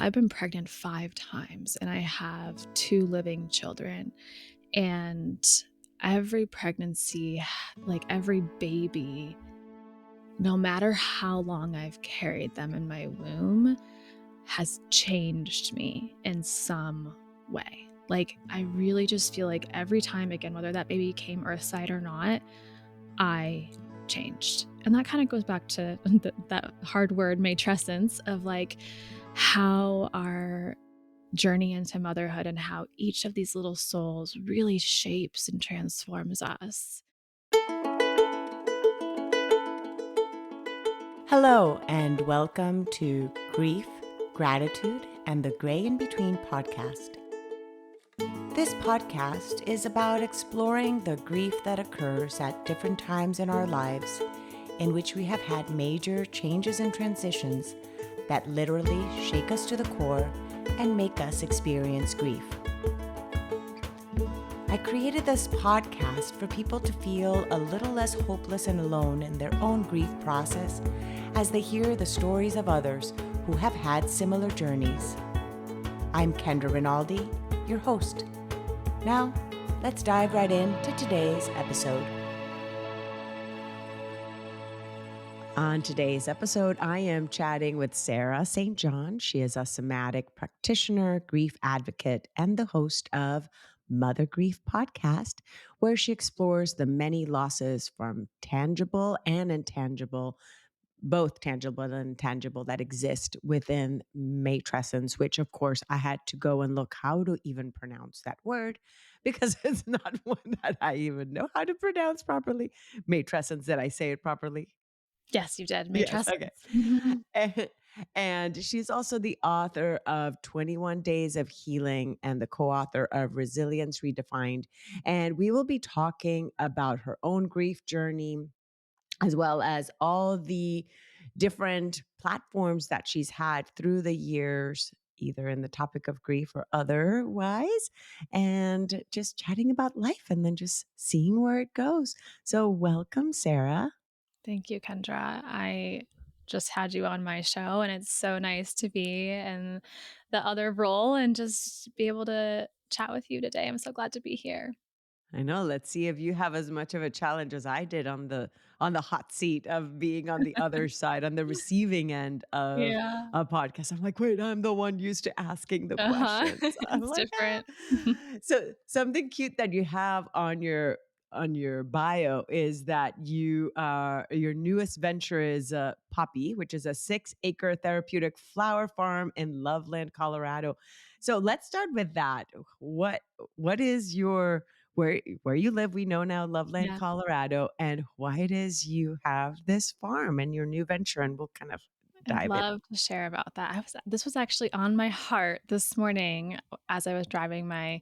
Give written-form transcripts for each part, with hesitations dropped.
I've been pregnant 5 times and I have 2 living children. And every pregnancy, like every baby, no matter how long I've carried them in my womb, has changed me in some way. Like, I really just feel like every time, again, whether that baby came earthside or not, I changed. And that kind of goes back to that hard word, matrescence, of like how our journey into motherhood and how each of these little souls really shapes and transforms us. Hello, and welcome to Grief, Gratitude, and the Gray in Between podcast. This podcast is about exploring the grief that occurs at different times in our lives, in which we have had major changes and transitions that literally shake us to the core and make us experience grief. I created this podcast for people to feel a little less hopeless and alone in their own grief process as they hear the stories of others who have had similar journeys. I'm Kendra Rinaldi, your host. Now, let's dive right into today's episode. On today's episode, I am chatting with Sarah St. John. She is a somatic practitioner, grief advocate, and the host of MotherGrief podcast, where she explores the many losses from tangible and intangible, both tangible and intangible, that exist within matrescence, which of course I had to go and look how to even pronounce that word because it's not one that I even know how to pronounce properly. Matrescence, did I say it properly? Yes, you did. Yes, Matrescence. okay. And, and she's also the author of 21 Days of Healing and the co-author of Resilience Redefined. And we will be talking about her own grief journey, as well as all the different platforms that she's had through the years, either in the topic of grief or otherwise, and just chatting about life and then just seeing where it goes. So welcome, Sarah. Thank you, Kendra. I just had you on my show, and it's so nice to be in the other role and just be able to chat with you today. I'm so glad to be here. I know. Let's see if you have as much of a challenge as I did on the hot seat of being on the other side, on the receiving end of Yeah. a podcast. I'm like, wait, I'm the one used to asking the Uh-huh. questions. I'm It's like, ah. different. So something cute that you have on your bio is that your newest venture is Poppy, which is a 6-acre therapeutic flower farm in Loveland, Colorado. So let's start with that. What is your where you live? We know now, Loveland, Yeah. Colorado, and why it is you have this farm and your new venture, and we'll kind of I'd dive in. love to share about that. This was actually on my heart this morning as I was driving my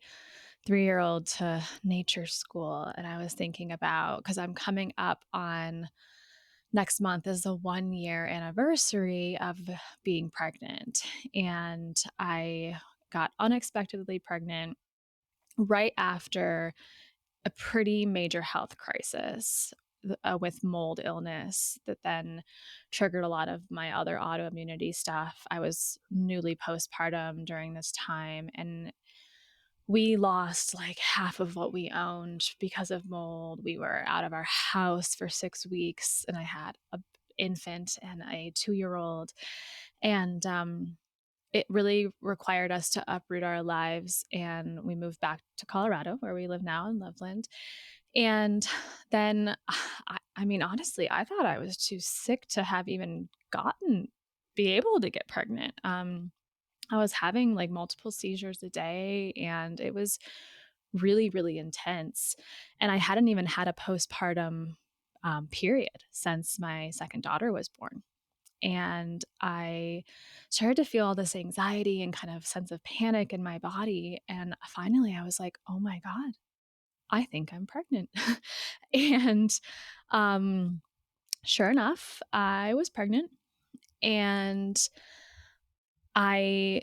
3-year-old to nature school, and I was thinking about, because I'm coming up on next month is the 1-year anniversary of being pregnant, and I got unexpectedly pregnant right after a pretty major health crisis with mold illness that then triggered a lot of my other autoimmunity stuff. I was newly postpartum during this time, and we lost like half of what we owned because of mold. We were out of our house for 6 weeks, and I had an infant and a 2-year-old. And it really required us to uproot our lives. And we moved back to Colorado, where we live now in Loveland. And then, I mean, honestly, I thought I was too sick to have even be able to get pregnant. I was having like multiple seizures a day, and it was really, really intense. And I hadn't even had a postpartum period since my second daughter was born. And I started to feel all this anxiety and kind of sense of panic in my body. And finally, I was like, oh my God, I think I'm pregnant. and um, sure enough, I was pregnant. And I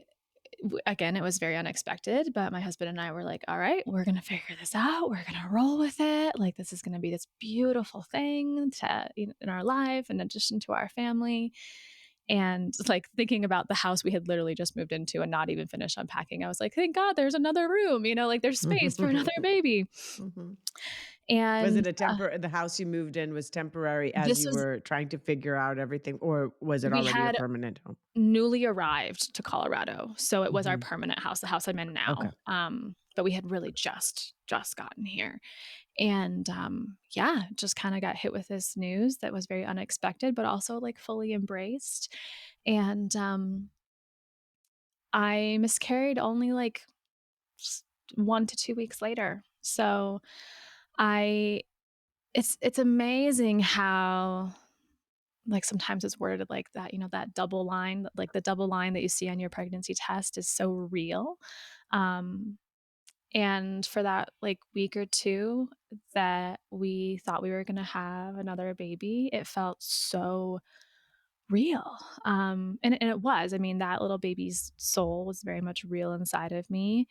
again, it was very unexpected, but my husband and I were like, all right, we're going to figure this out. We're going to roll with it. Like, this is going to be this beautiful thing in our life, in addition to our family. And like thinking about the house we had literally just moved into and not even finished unpacking, I was like, thank God there's another room, like there's space for another baby. Mhm. Was And it the house you moved in was temporary as this you was, were trying to figure out everything, or was it we already your had permanent home? newly arrived to Colorado, so it was our Mhm. permanent house, the house I'm in Okay. now. But we had really just gotten here. And yeah, just kind of got hit with this news that was very unexpected, but also like fully embraced. And I miscarried only like 1 to 2 weeks later. So I it's amazing how like sometimes it's worded like that, that double line, like the double line that you see on your pregnancy test is so real. Um and for that like week or two that we thought we were going to have another baby, it felt so real. And it was. I mean, that little baby's soul was very much real inside of me.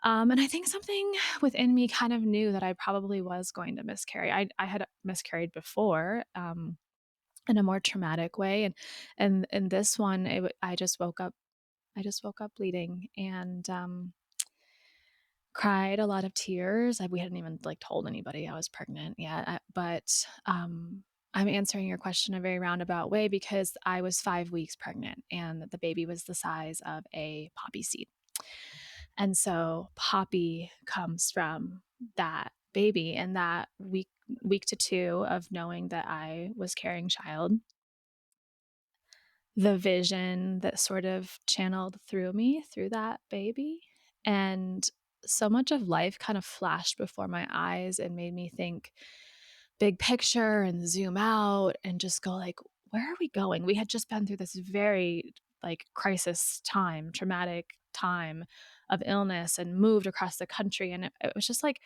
And I think something within me kind of knew that I probably was going to miscarry. I had miscarried before, in a more traumatic way, and this one, I just woke up. I just woke up bleeding and cried a lot of tears. We hadn't even like told anybody I was pregnant yet, but I'm answering your question in a very roundabout way because I was 5 weeks pregnant and the baby was the size of a poppy seed. And so Poppy comes from that baby and that week to two of knowing that I was carrying child, the vision that sort of channeled through me through that baby. And so much of life kind of flashed before my eyes and made me think big picture and zoom out and just go like, where are we going? We had just been through this very like crisis time, traumatic time of illness and moved across the country. And it was just like,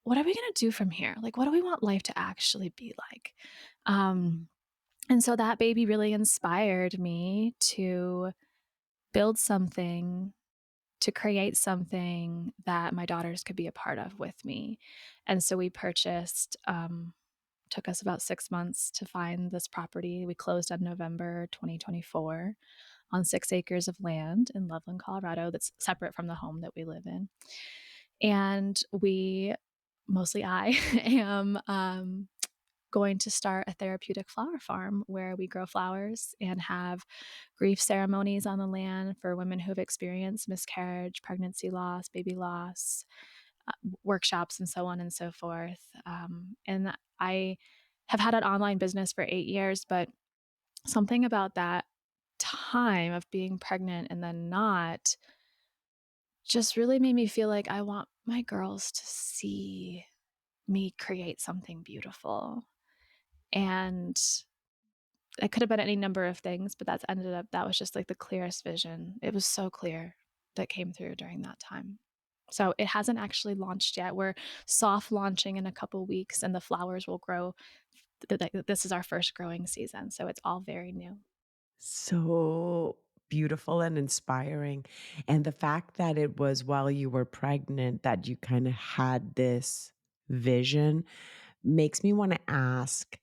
what are we going to do from here? Like, what do we want life to actually be like? Um, and so that baby really inspired me to build something, to create something that my daughters could be a part of with me. And so we purchased, took us about 6 months to find this property. We closed on November 2024 on 6 acres of land in Loveland, Colorado, that's separate from the home that we live in. And mostly I, am going to start a therapeutic flower farm where we grow flowers and have grief ceremonies on the land for women who have experienced miscarriage, pregnancy loss, baby loss, workshops, and so on and so forth. And I have had an online business for 8 years, but something about that time of being pregnant and then not just really made me feel like I want my girls to see me create something beautiful. And it could have been any number of things, but that was just like the clearest vision. It was so clear that came through during that time. So it hasn't actually launched yet. We're soft launching in a couple weeks and the flowers will grow. This is our first growing season. So it's all very new. So beautiful and inspiring. And the fact that it was while you were pregnant that you kind of had this vision makes me want to ask,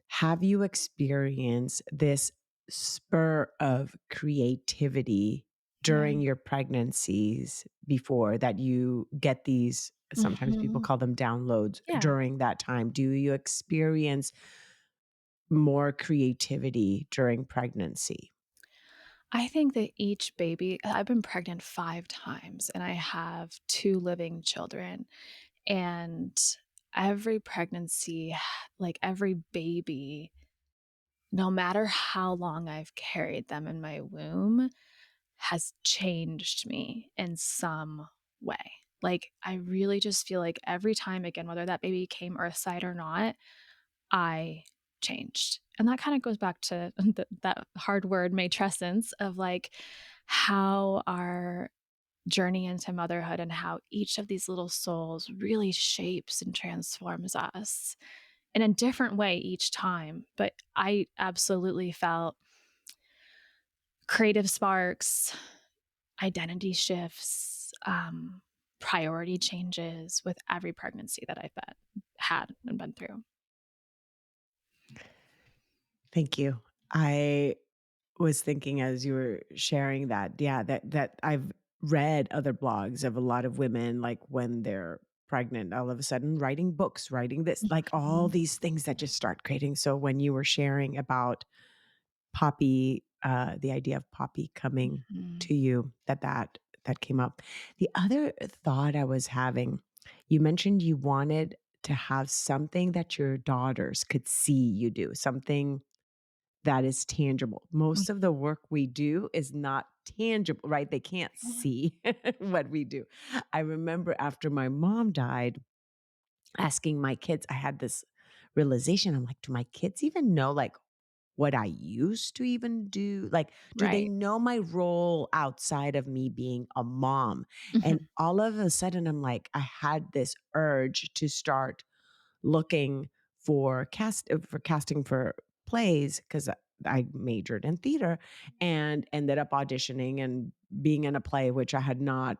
have you experienced this spur of creativity Yeah. during your pregnancies before that you get these, sometimes people Mhm. call them downloads Yeah. during that time? Do you experience more creativity during pregnancy? I think that each baby, I've been pregnant 5 times and I have two living children. And every pregnancy, like every baby, no matter how long I've carried them in my womb, has changed me in some way. Like, I really just feel like every time again, whether that baby came earthside or not, I changed. And that kind of goes back to that hard word, matrescence, of like how our journey into motherhood and how each of these little souls really shapes and transforms us in a different way each time. But I absolutely felt creative sparks, identity shifts, priority changes with every pregnancy that had and been through. Thank you. I was thinking as you were sharing that, yeah, that I've read other blogs of a lot of women, like, when they're pregnant, all of a sudden writing books, writing this, like, all Mhm. these things that just start creating. So when you were sharing about Poppy, the idea of Poppy coming Mhm. to you, that came up. The other thought I was having, you mentioned you wanted to have something that your daughters could see you do, something that is tangible. Most of the work we do is not tangible, right? They can't Mhm. see what we do. I remember after my mom died, asking my kids, I had this realization. I'm like, do my kids even know like what I used to even do? Like, do they Right. know my role outside of me being a mom? And Mhm. all of a sudden, I'm like, I had this urge to start looking for casting for plays because I majored in theater and ended up auditioning and being in a play which I had not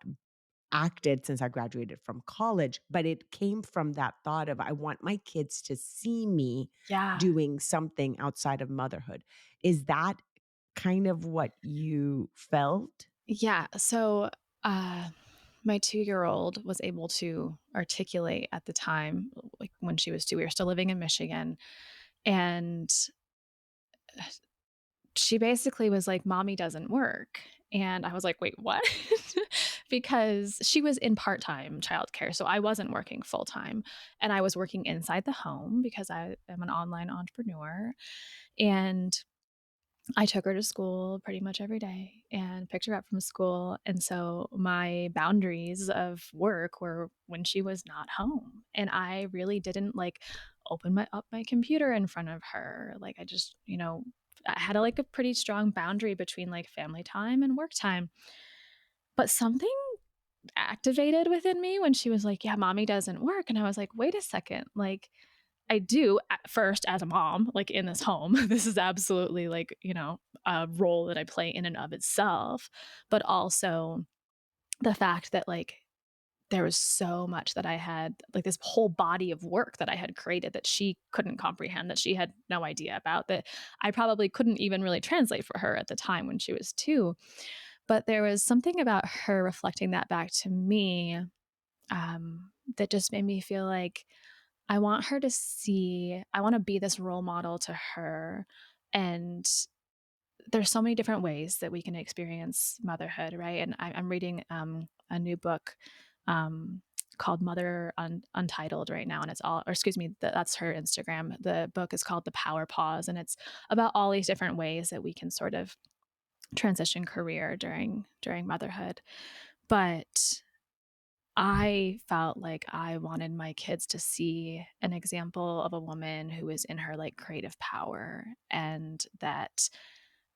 acted since I graduated from college, but it came from that thought of I want my kids to see me Yeah. doing something outside of motherhood. Is that kind of what you felt? Yeah. So, uh, my 2-year-old was able to articulate at the time, like, when she was 2, we were still living in Michigan, and she basically was like, "Mommy doesn't work." And I was like, "Wait, what?" Because she was in part-time childcare, so I wasn't working full-time, and I was working inside the home because I am an online entrepreneur, and I took her to school pretty much every day and picked her up from school, and so my boundaries of work were when she was not home, and I really didn't, like, open my computer in front of her, like, I just, I had a, like, a pretty strong boundary between, like, family time and work time, but something activated within me when she was like, "Yeah, mommy doesn't work," and I was like, "Wait a second, like, I do at first as a mom, like in this home. This is absolutely like, a role that I play in and of itself, but also the fact that like there was so much that I had, like this whole body of work that I had created that she couldn't comprehend, that she had no idea about, that I probably couldn't even really translate for her at the time when she was 2. But there was something about her reflecting that back to me, that just made me feel like I want her to see, I want to be this role model to her. And there's so many different ways that we can experience motherhood, right? And I'm reading a new book called Untitled right now. And it's all, or excuse me, that's her Instagram. The book is called The Power Pause. And it's about all these different ways that we can sort of transition career during motherhood. But I felt like I wanted my kids to see an example of a woman who is in her, like, creative power and that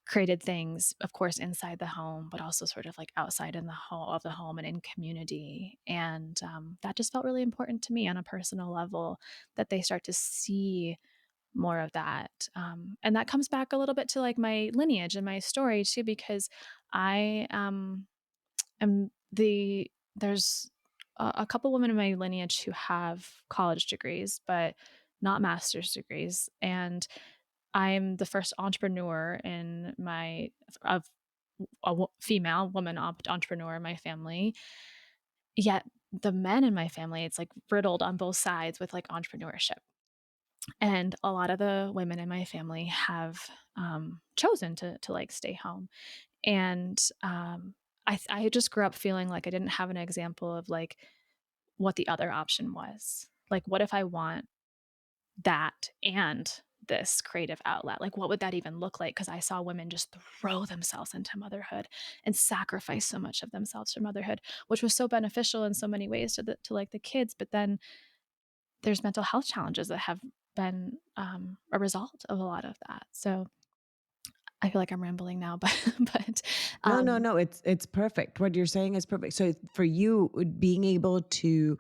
created things, of course, inside the home, but also sort of, like, outside in the home and in community, and, that just felt really important to me on a personal level, that they start to see more of that, and that comes back a little bit to, like, my lineage and my story too, because I, am there's a couple women in my lineage who have college degrees, but not master's degrees, and I'm the first entrepreneur in my of female woman entrepreneur in my family. Yet the men in my family, it's like riddled on both sides with like entrepreneurship, and a lot of the women in my family have chosen to like stay home, and I just grew up feeling like I didn't have an example of like what the other option was. Like, what if I want that and this creative outlet? Like, what would that even look like? Because I saw women just throw themselves into motherhood and sacrifice so much of themselves for motherhood, which was so beneficial in so many ways to like the kids. But then there's mental health challenges that have been a result of a lot of that. So I feel like I'm rambling now, but No, no, um, no. It's perfect. What you're saying is perfect. So for you, being able to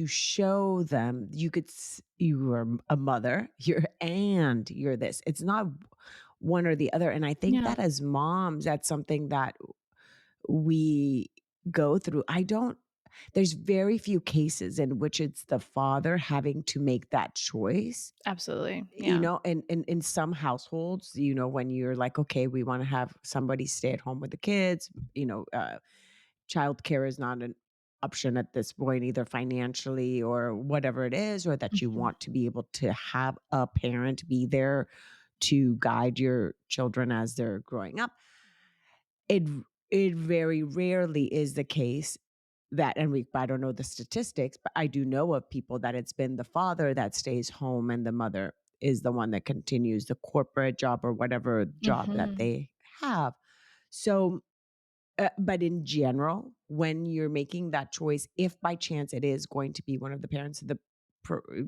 show them you are a mother, you're this. It's not one or the other. And I think yeah, that as moms, that's something that we go through. I don't. there's very few cases in which it's the father having to make that choice. Absolutely. You Yeah. know, and in some households, you know, when you're like, okay, we want to have somebody stay at home with the kids, childcare is not an option at this point, either financially or whatever it is, or that you Mhm. want to be able to have a parent be there to guide your children as they're growing up. It it very rarely is the case that, and I don't know the statistics, but I do know of people that it's been the father that stays home and the mother is the one that continues the corporate job or whatever job that Mhm. they have. So but in general, when you're making that choice, if by chance it is going to be one of the parents, the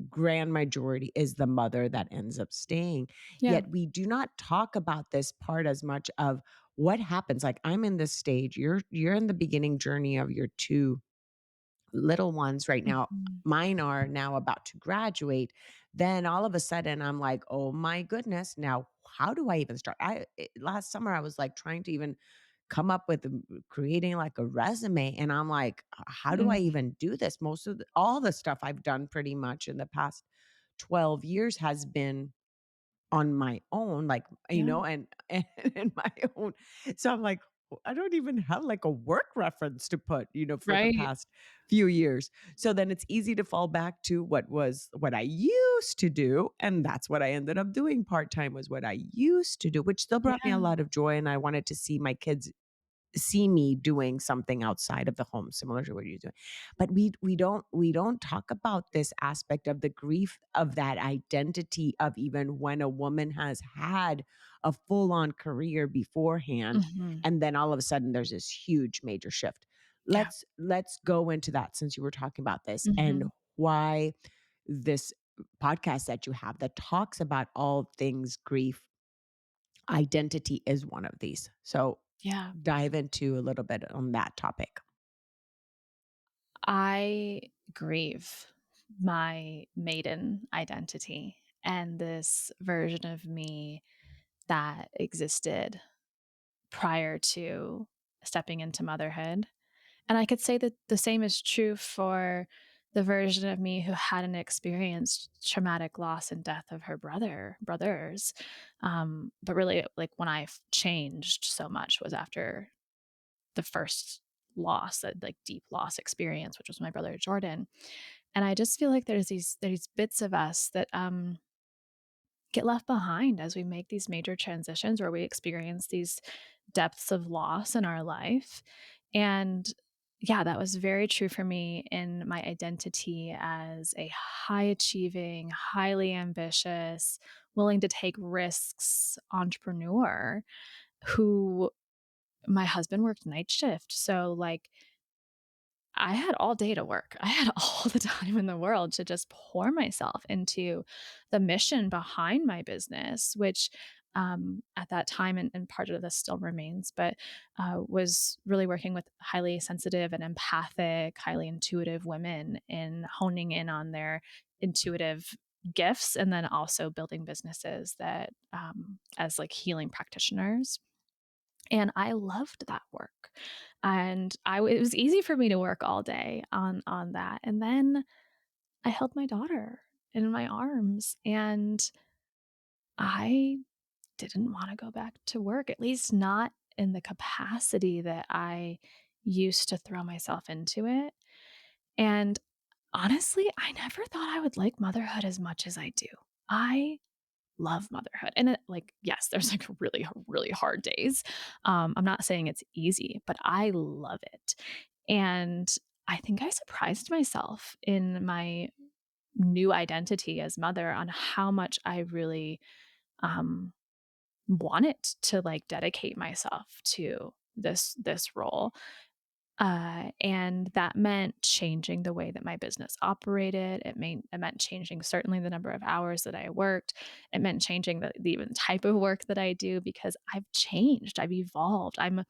grand majority is the mother that ends up staying. Yeah. Yet we do not talk about this part as much of what happens. Like I'm in this stage, you're in the beginning journey of your two little ones right now. Mhm. Mine are now about to graduate. Then all of a sudden I'm like, oh my goodness, now how do I even start? Last summer I was like trying to even come up with creating like a resume, and I'm like, how do I Mm. even do this? All the stuff I've done pretty much in the past 12 years has been on my own, like, Yeah. and in my own. So I'm like, I don't even have like a work reference to put, for the Right. past few years. So then it's easy to fall back to what I used to do. And that's what I ended up doing part-time, was what I used to do, which still brought me a Yeah. lot of joy. And I wanted to see my kids see me doing something outside of the home similar to what you're doing. But we don't talk about this aspect of the grief of that identity of even when a woman has had a full-on career beforehand, Mhm. and then all of a sudden there's this huge major shift. Yeah. Let's go into that, since you were talking about this, and Mhm. why this podcast that you have that talks about all things grief, identity is one of these. So Yeah. dive into a little bit on that topic. I grieve my maiden identity and this version of me that existed prior to stepping into motherhood. And I could say that the same is true for the version of me who hadn't experienced traumatic loss and death of her brothers. But really, like when changed so much was after the first loss, that like deep loss experience, which was my brother Jordan. And I just feel like there's bits of us that get left behind as we make these major transitions or we experience these depths of loss in our life. And yeah, that was very true for me in my identity as a high achieving, highly ambitious, willing to take risks entrepreneur who my husband worked night shift. So, like, I had all day to work. I had all the time in the world to just pour myself into the mission behind my business, which at that time, and part of this still remains, but was really working with highly sensitive and empathic, highly intuitive women in honing in on their intuitive gifts and then also building businesses that as like healing practitioners. And I loved that work. And it was easy for me to work all day on that. And then I held my daughter in my arms and I didn't want to go back to work, at least not in the capacity that I used to throw myself into it. And honestly, I never thought I would like motherhood as much as I do. I love motherhood. And like, yes, there's like really, really hard days. I'm not saying it's easy, but I love it. And I think I surprised myself in my new identity as mother on how much I really um, wanted to like dedicate myself to this role. And that meant changing the way that my business operated. It meant changing certainly the number of hours that I worked. It meant changing the even type of work that I do because I've changed, I've evolved, I'm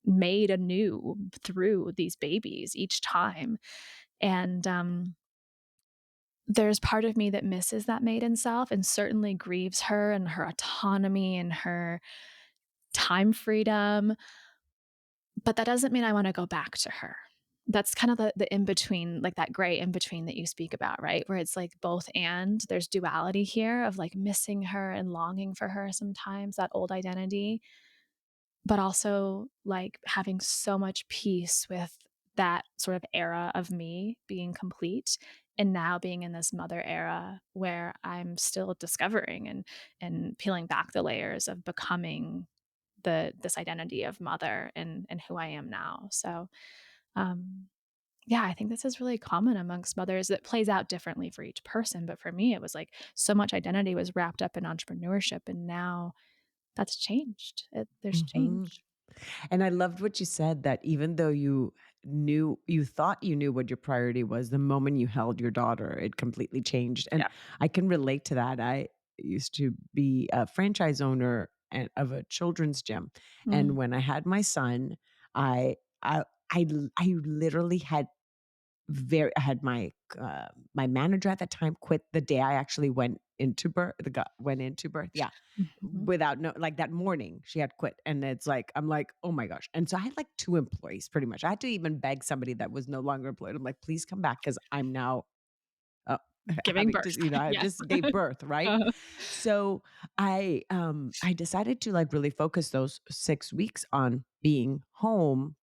made anew through these babies each time. And there's part of me that misses that maiden self and certainly grieves her and her autonomy and her time freedom. But that doesn't mean I want to go back to her. that's kind of the in between, like that gray in between that you speak about, right? Where it's like both and there's duality here of like missing her and longing for her sometimes, that old identity, but also like having so much peace with that sort of era of me being complete and now being in this mother era where I'm still discovering and peeling back the layers of becoming this identity of mother and who I am now. So, um yeah, I think this is really common amongst mothers. It plays out differently for each person, but for me, it was like so much identity was wrapped up in entrepreneurship, and now that's changed. There's Mhm. change. And I loved what you said that even though you thought you knew what your priority was, the moment you held your daughter, it completely changed. And Yeah. I can relate to that. I used to be a franchise owner of a children's gym. And Mm, when I had my son, I I I literally had I had my manager at the time quit the day I actually went into birth. Went into birth, yeah, mhm. without no like that morning she had quit, and it's like I'm like, oh my gosh, and so I had like two employees pretty much. I had to even beg somebody that was no longer employed. I'm like, please come back because I'm now uh, Giving having birth. to, I Yes. just gave birth, right? Uh, So I decided to like really focus those 6 weeks on being home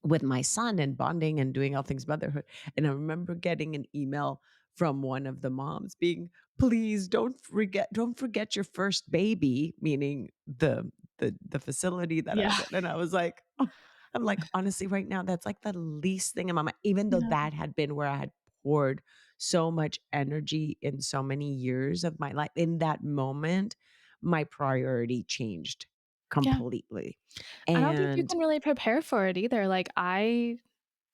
with my son and bonding and doing all things motherhood. And I remember getting an email from one of the moms being, please don't forget your first baby, meaning the facility that I yeah. was at. And I was like, oh, I'm like, honestly, right now, that's like the least thing in my mind, even though Yeah. that had been where I had poured so much energy in so many years of my life. In that moment, my priority changed Yeah. completely. I don't think you And can really prepare for it either. Like, I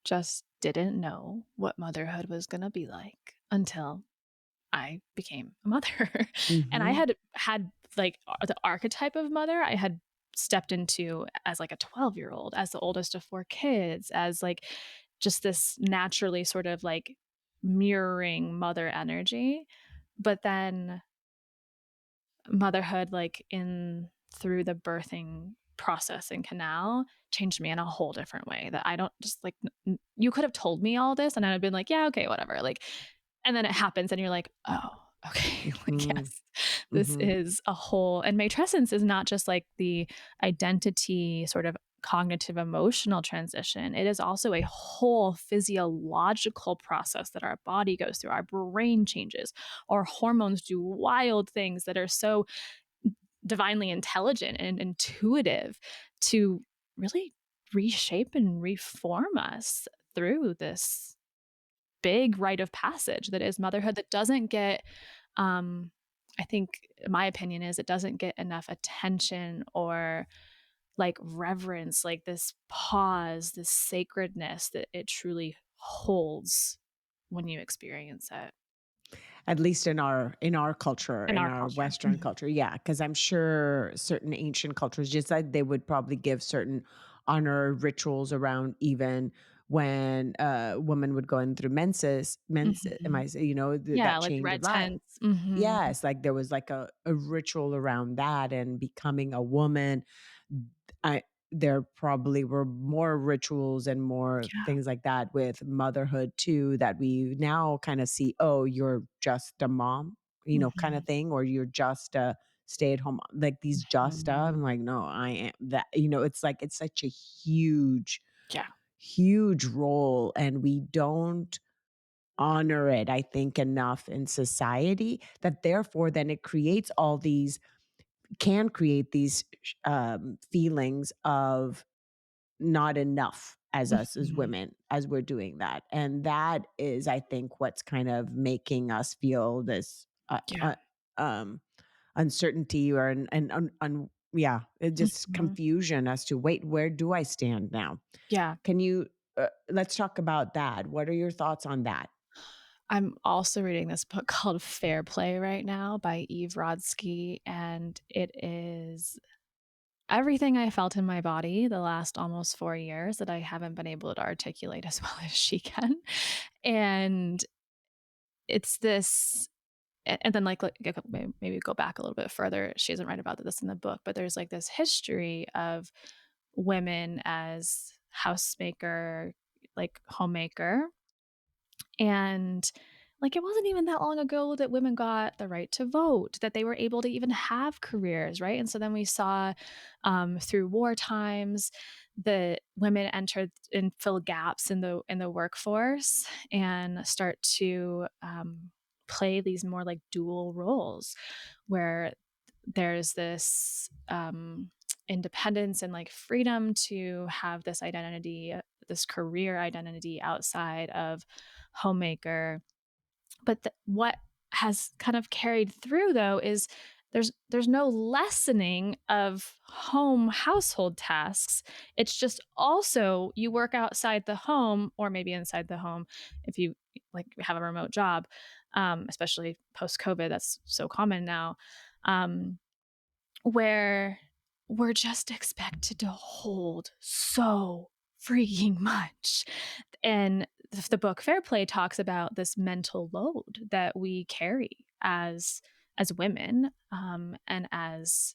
just didn't know what motherhood was gonna be like until I became a mother. And I mhm. had, like, the archetype of mother I had stepped into as, like, a 12-year-old, as the oldest of 4 kids, as, like, just this naturally sort of, like, mirroring mother energy. But then motherhood, like, in through the birthing process and canal changed me in a whole different way that I don't just, like, you could have told me all this, and I'd have been like, "Yeah, okay, whatever," like, and then it happens, and you're like, "Oh, okay." Like, Mhm, yes, this mhm. is a whole and matrescence is not just, like, the identity sort of cognitive emotional transition. It is also a whole physiological process that our body goes through. Our brain changes. Our hormones do wild things that are so divinely intelligent and intuitive to really reshape and reform us through this big rite of passage that is motherhood that doesn't get I think my opinion is it doesn't get enough attention or like reverence, like this pause, this sacredness that it truly holds when you experience it At least in our culture, in in our our culture. Western Mhm. culture, yeah, because I'm sure certain ancient cultures, just like they would probably give certain honor rituals around even when a woman would go in through menses, am Mhm. I you know, Yeah, that like change of red life. tents. Mhm. Yes, like there was like a ritual around that and becoming a woman. I There probably were more rituals and more Yeah. things like that with motherhood too that we now kind of see, oh, you're just a mom, kind of Mhm. thing, or you're just a stay-at-home like these just Mhm. I'm like, no, I am that, it's like it's such a huge, Yeah. huge role and we don't honor it, I think, enough in society that therefore then it creates all these can create these feelings of not enough as us as Mhm. women as we're doing that. And that is, I think, what's kind of making us feel this Yeah. um, uncertainty or yeah, it just Mhm. confusion as to wait, where do I stand now? Yeah. Can you let's talk about that. What are your thoughts on that? I'm also reading this book called Fair Play right now by Eve Rodsky, and it is everything I felt in my body the last almost 4 years that I haven't been able to articulate as well as she can. And it's this and then, like, maybe go back a little bit further. She doesn't write about this in the book, but there's, like, this history of women as housemaker, like homemaker. And like it wasn't even that long ago that women got the right to vote, that they were able to even have careers, right? And so then we saw through war times that women entered and fill gaps in the workforce and start to play these more like dual roles where there's this independence and like freedom to have this identity, this career identity outside of homemaker. But what has kind of carried through though is there's no lessening of home household tasks. It's just also you work outside the home or maybe inside the home if you like have a remote job, especially post COVID. That's so common now. Um, where we're just expected to hold so freaking much. And the book Fair Play talks about this mental load that we carry as women and as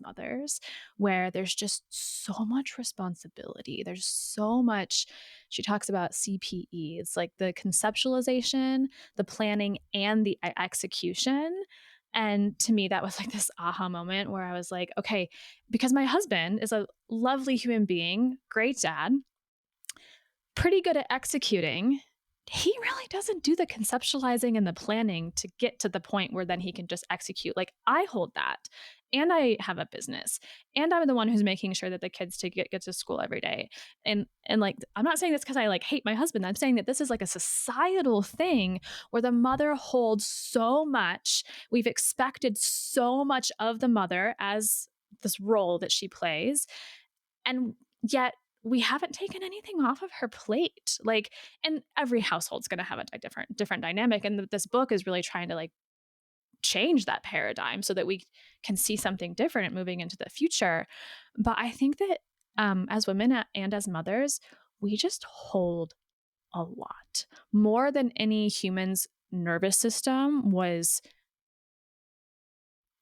mothers, where there's just so much responsibility. There's so much. She talks about CPE. It's like the conceptualization, the planning, and the execution. And to me, that was like this aha moment where I was like, okay, because my husband is a lovely human being, great dad, pretty good at executing. He really doesn't do the conceptualizing and the planning to get to the point where then he can just execute. Like I hold that. And I have a business. And I'm the one who's making sure that the kids to get to school every day. And like I'm not saying this because I like hate my husband. I'm saying that this is like a societal thing where the mother holds so much. We've expected so much of the mother as this role that she plays. And yet we haven't taken anything off of her plate. Like, and every household's going to have a different dynamic. And this book is really trying to like change that paradigm so that we can see something different moving into the future. But I think that as women and as mothers, we just hold a lot more than any human's nervous system was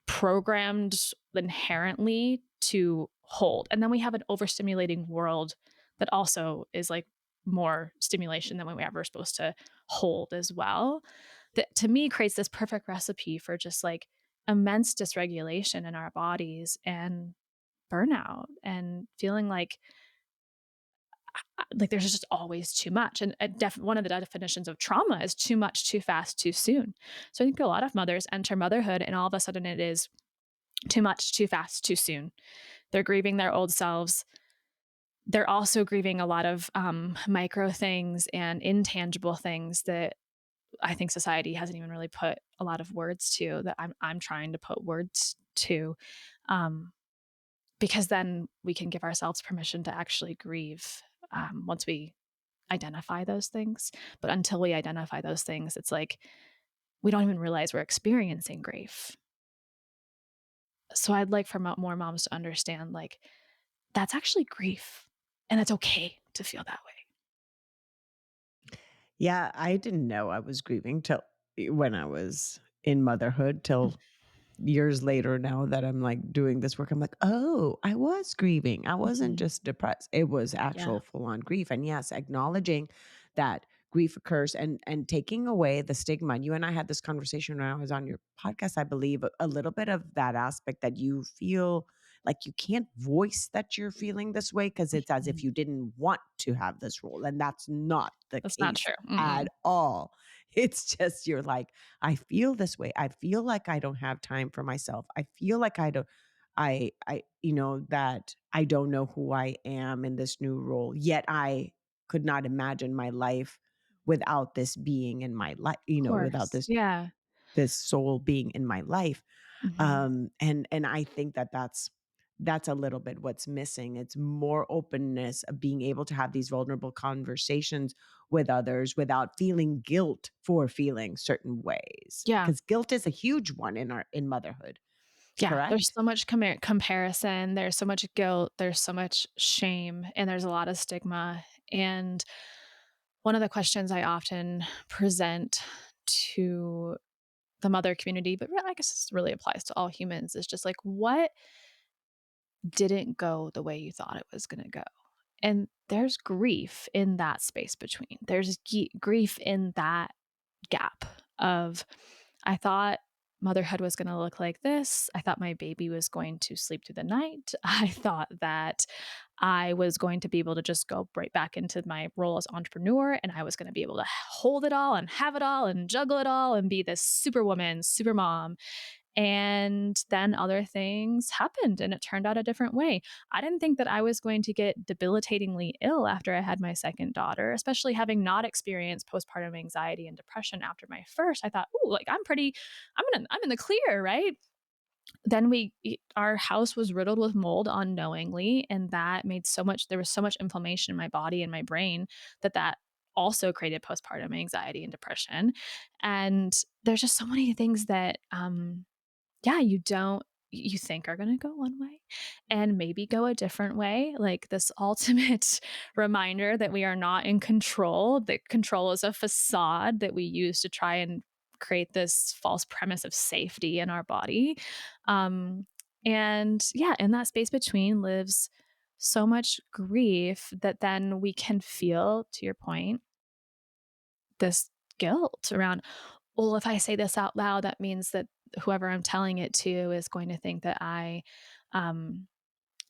programmed inherently to hold. And then we have an overstimulating world that also is like more stimulation than we ever supposed to hold as well. That to me creates this perfect recipe for just like immense dysregulation in our bodies and burnout and feeling like there's just always too much. And one of the definitions of trauma is too much, too fast, too soon. So I think a lot of mothers enter motherhood and all of a sudden it is too much, too fast, too soon. They're grieving their old selves. They're also grieving a lot of micro things and intangible things that I think society hasn't even really put a lot of words to, that I'm trying to put words to, um, because then we can give ourselves permission to actually grieve once we identify those things. But until we identify those things, it's like we don't even realize we're experiencing grief. So I'd like for more moms to understand like that's actually grief and it's okay to feel that way. Yeah, I didn't know I was grieving till when I was in motherhood, till years later now that I'm like doing this work. I'm like, oh, I was grieving. I wasn't Mhm. just depressed. It was Yeah, actual full on grief. And yes, acknowledging that grief occurs and taking away the stigma. And you and I had this conversation when I was on your podcast, I believe, a little bit of that aspect that you feel like you can't voice that you're feeling this way because it's as if mhm. you didn't want to have this role. And that's not the That's not case true. at Mm-mm. all. It's just you're like, I feel this way. I feel like I don't have time for myself. I feel like I don't that I don't know who I am in this new role. Yet I could not imagine my life without this being in my life, Of without course. Yeah. this soul being in my life. Mhm. And I think that that's a little bit what's missing. It's more openness of being able to have these vulnerable conversations with others without feeling guilt for feeling certain ways. Yeah. Because guilt is a huge one in motherhood, Yeah. There's correct? so much comparison. There's so much guilt. There's so much shame, and there's a lot of stigma. And one of the questions I often present to the mother community, but I guess this really applies to all humans, is just like, what didn't go the way you thought it was going to go? And there's grief in that space between. There's grief in that gap of, I thought motherhood was going to look like this. I thought my baby was going to sleep through the night. I thought that I was going to be able to just go right back into my role as entrepreneur, and I was going to be able to hold it all and have it all and juggle it all and be this superwoman, super mom. And then other things happened and it turned out a different way. I didn't think that I was going to get debilitatingly ill after I had my second daughter, especially having not experienced postpartum anxiety and depression after my first. I thought, "Ooh, like I'm in the clear, right?" Then our house was riddled with mold unknowingly, and that made so much there was so much inflammation in my body and my brain that also created postpartum anxiety and depression. And there's just so many things that yeah, you think are gonna go one way and maybe go a different way, like this ultimate reminder that we are not in control, that control is a facade that we use to try and create this false premise of safety in our body. Um, and yeah, in that space between lives so much grief that then we can feel, to your point, this guilt around, well, if I say this out loud, that means that whoever I'm telling it to is going to think that I um,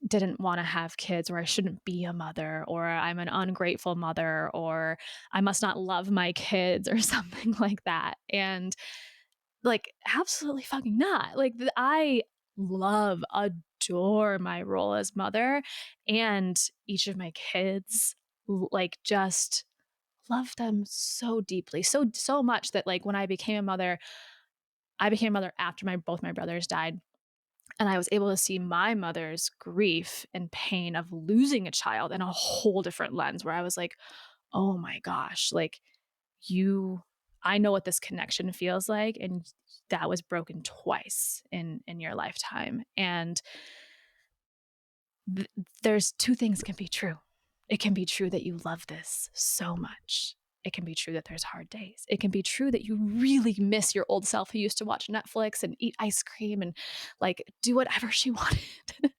didn't want to have kids, or I shouldn't be a mother, or I'm an ungrateful mother, or I must not love my kids, or something like that. And like, absolutely fucking not. Like, I love, adore my role as mother and each of my kids, like, just love them so deeply, so much that, like, when I became a mother after my both my brothers died, and I was able to see my mother's grief and pain of losing a child in a whole different lens, where I was like, "Oh my gosh, like, you I know what this connection feels like, and that was broken twice in your lifetime." And th there's 2 things can be true. It can be true that you love this so much. It can be true that there's hard days. It can be true that you really miss your old self who used to watch Netflix and eat ice cream and, like, do whatever she wanted.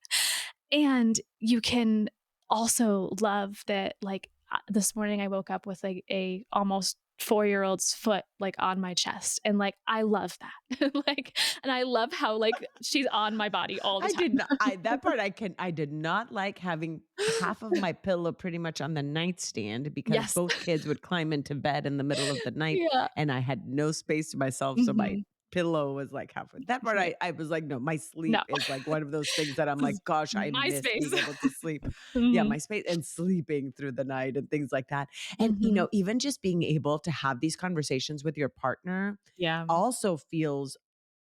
And you can also love that, like, this morning I woke up with, like, a almost four-year-old's foot, like, on my chest, and, like, I love that. Like, and I love how, like, she's on my body all the I did time. not I that part I did not like having half of my pillow pretty much on the nightstand because Yes. both kids would climb into bed in the middle of the night Yeah. and I had no space to myself, so my Mhm. pillow was like halfway. That part Right. I was like, "No, my No. sleep is like one of those things that I'm This is like, gosh, I my miss space. being able to sleep." Yeah, Mhm. my space and sleeping through the night and things like that. And, Mhm. even just being able to have these conversations with your partner Yeah. also feels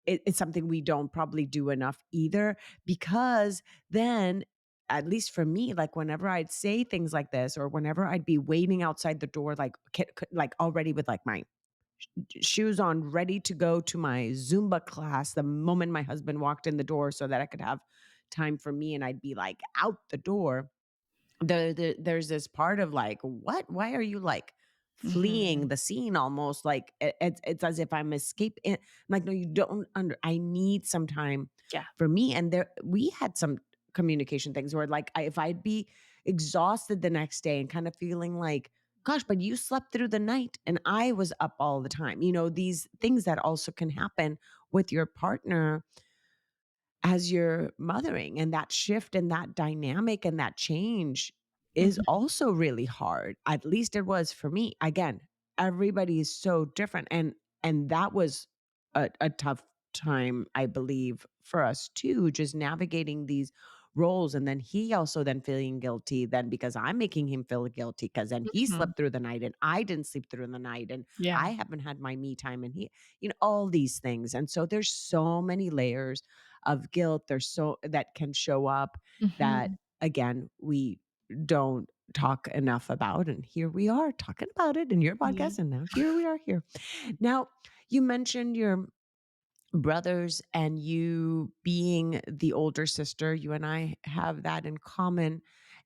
it's something we don't probably do enough either because then at least for me, like whenever I'd say things like this or whenever I'd be waiting outside the door like like already with like my shoes on ready to go to my Zumba class the moment my husband walked in the door so that I could have time for me and I'd be like out the door, there's this part of like, "What? Why are you, like, fleeing Mhm. the scene almost?" Like, it's as if I'm escaping. I'm like, "No, you don't under I need some time Yeah. for me," and there we had some communication things where, like, if I'd be exhausted the next day and kind of feeling like, "Gosh, but you slept through the night and I was up all the time." These things that also can happen with your partner as you're mothering, and that shift and that dynamic and that change is Mhm. also really hard. At least it was for me. Again, everybody is so different and that was a tough time, I believe, for us too, just navigating these roles and then he also then feeling guilty then because I'm making him feel guilty because then he Mhm. slept through the night and I didn't sleep through the night and Yeah. I haven't had my me time and he all these things. And so there's so many layers of guilt there's so that can show up that Mhm. again we don't talk enough about and here we are talking about it in your Yeah. podcast and now here we are here. Now you mentioned your brothers and you being the older sister, you and I have that in common.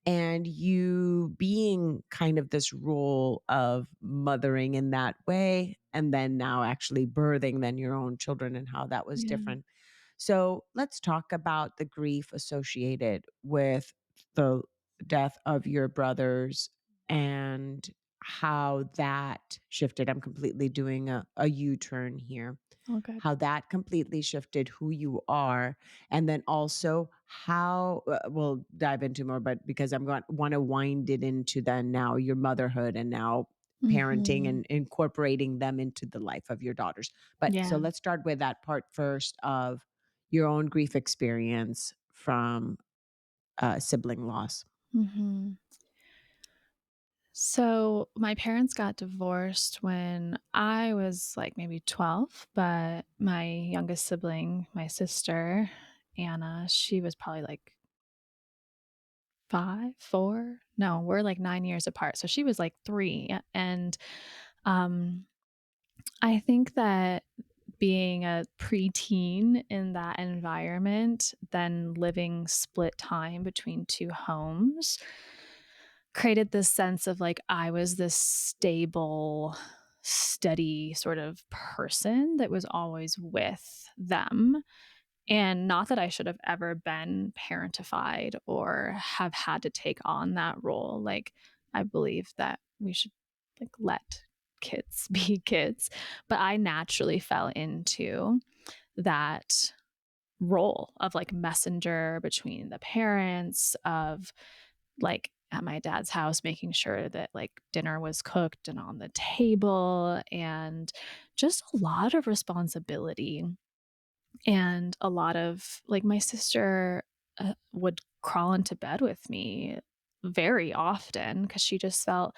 And you being kind of this role of mothering in that way, and then now actually birthing then your own children and how that was Yeah. different. So let's talk about the grief associated with the death of your brothers and how that shifted. I'm completely doing a U-turn here. Oh, good. How that completely shifted who you are, and then also how we'll dive into more, but because I'm going want to wind it into then now your motherhood and now parenting Mhm. and incorporating them into the life of your daughters. But so Yeah. let's start with that part first of your own grief experience from sibling loss. Mhm. So, my parents got divorced when I was, like, maybe 12, but my youngest sibling, my sister, Anna, she was probably, like, 5, 4? No, we're, like, 9 years apart, so she was, like, 3, and, um, I think that being a preteen in that environment, then living split time between 2 homes, created this sense of, like, I was this stable, steady sort of person that was always with them, and not that I should have ever been parentified or have had to take on that role. Like, I believe that we should, like, let kids be kids, but I naturally fell into that role of, like, messenger between the parents, of, like, at my dad's house, making sure that, like, dinner was cooked and on the table, and just a lot of responsibility, and a lot of, like, my sister, would crawl into bed with me very often because she just felt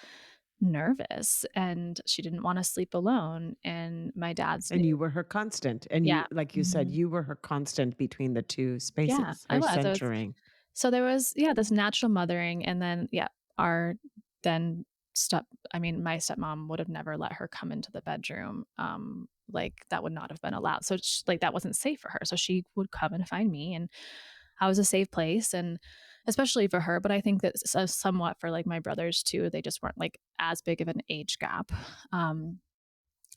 nervous, and she didn't wanna sleep alone, and my dad's And been. you were her constant, and Yeah. you like you said, Mhm. you were her constant between the 2 Yeah, spaces, I or was. I was centering. So there was, yeah, this natural mothering, and then, yeah, our then step I mean, my stepmom would have never let her come into the bedroom, like, that would not have been allowed, so like, that wasn't safe for her, so she would come and find me, and I was a safe place, and especially for her, but I think that somewhat for, like, my brothers too, they just weren't, like, as big of an age gap, um,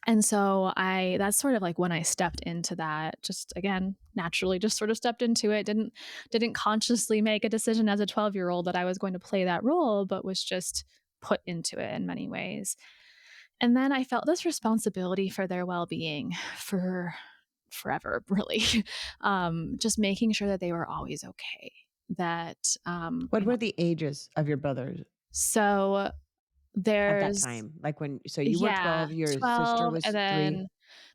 and so I that's sort of like when I stepped into that, just again, naturally just sort of stepped into it, didn't consciously make a decision as a 12-year-old that I was going to play that role, but was just put into it in many ways. And then I felt this responsibility for their well-being for forever, really. Just making sure that they were always okay. That What were the ages of your brothers so at that there's time? Like, when so you were yeah, 12, your sister 12, and was 3? then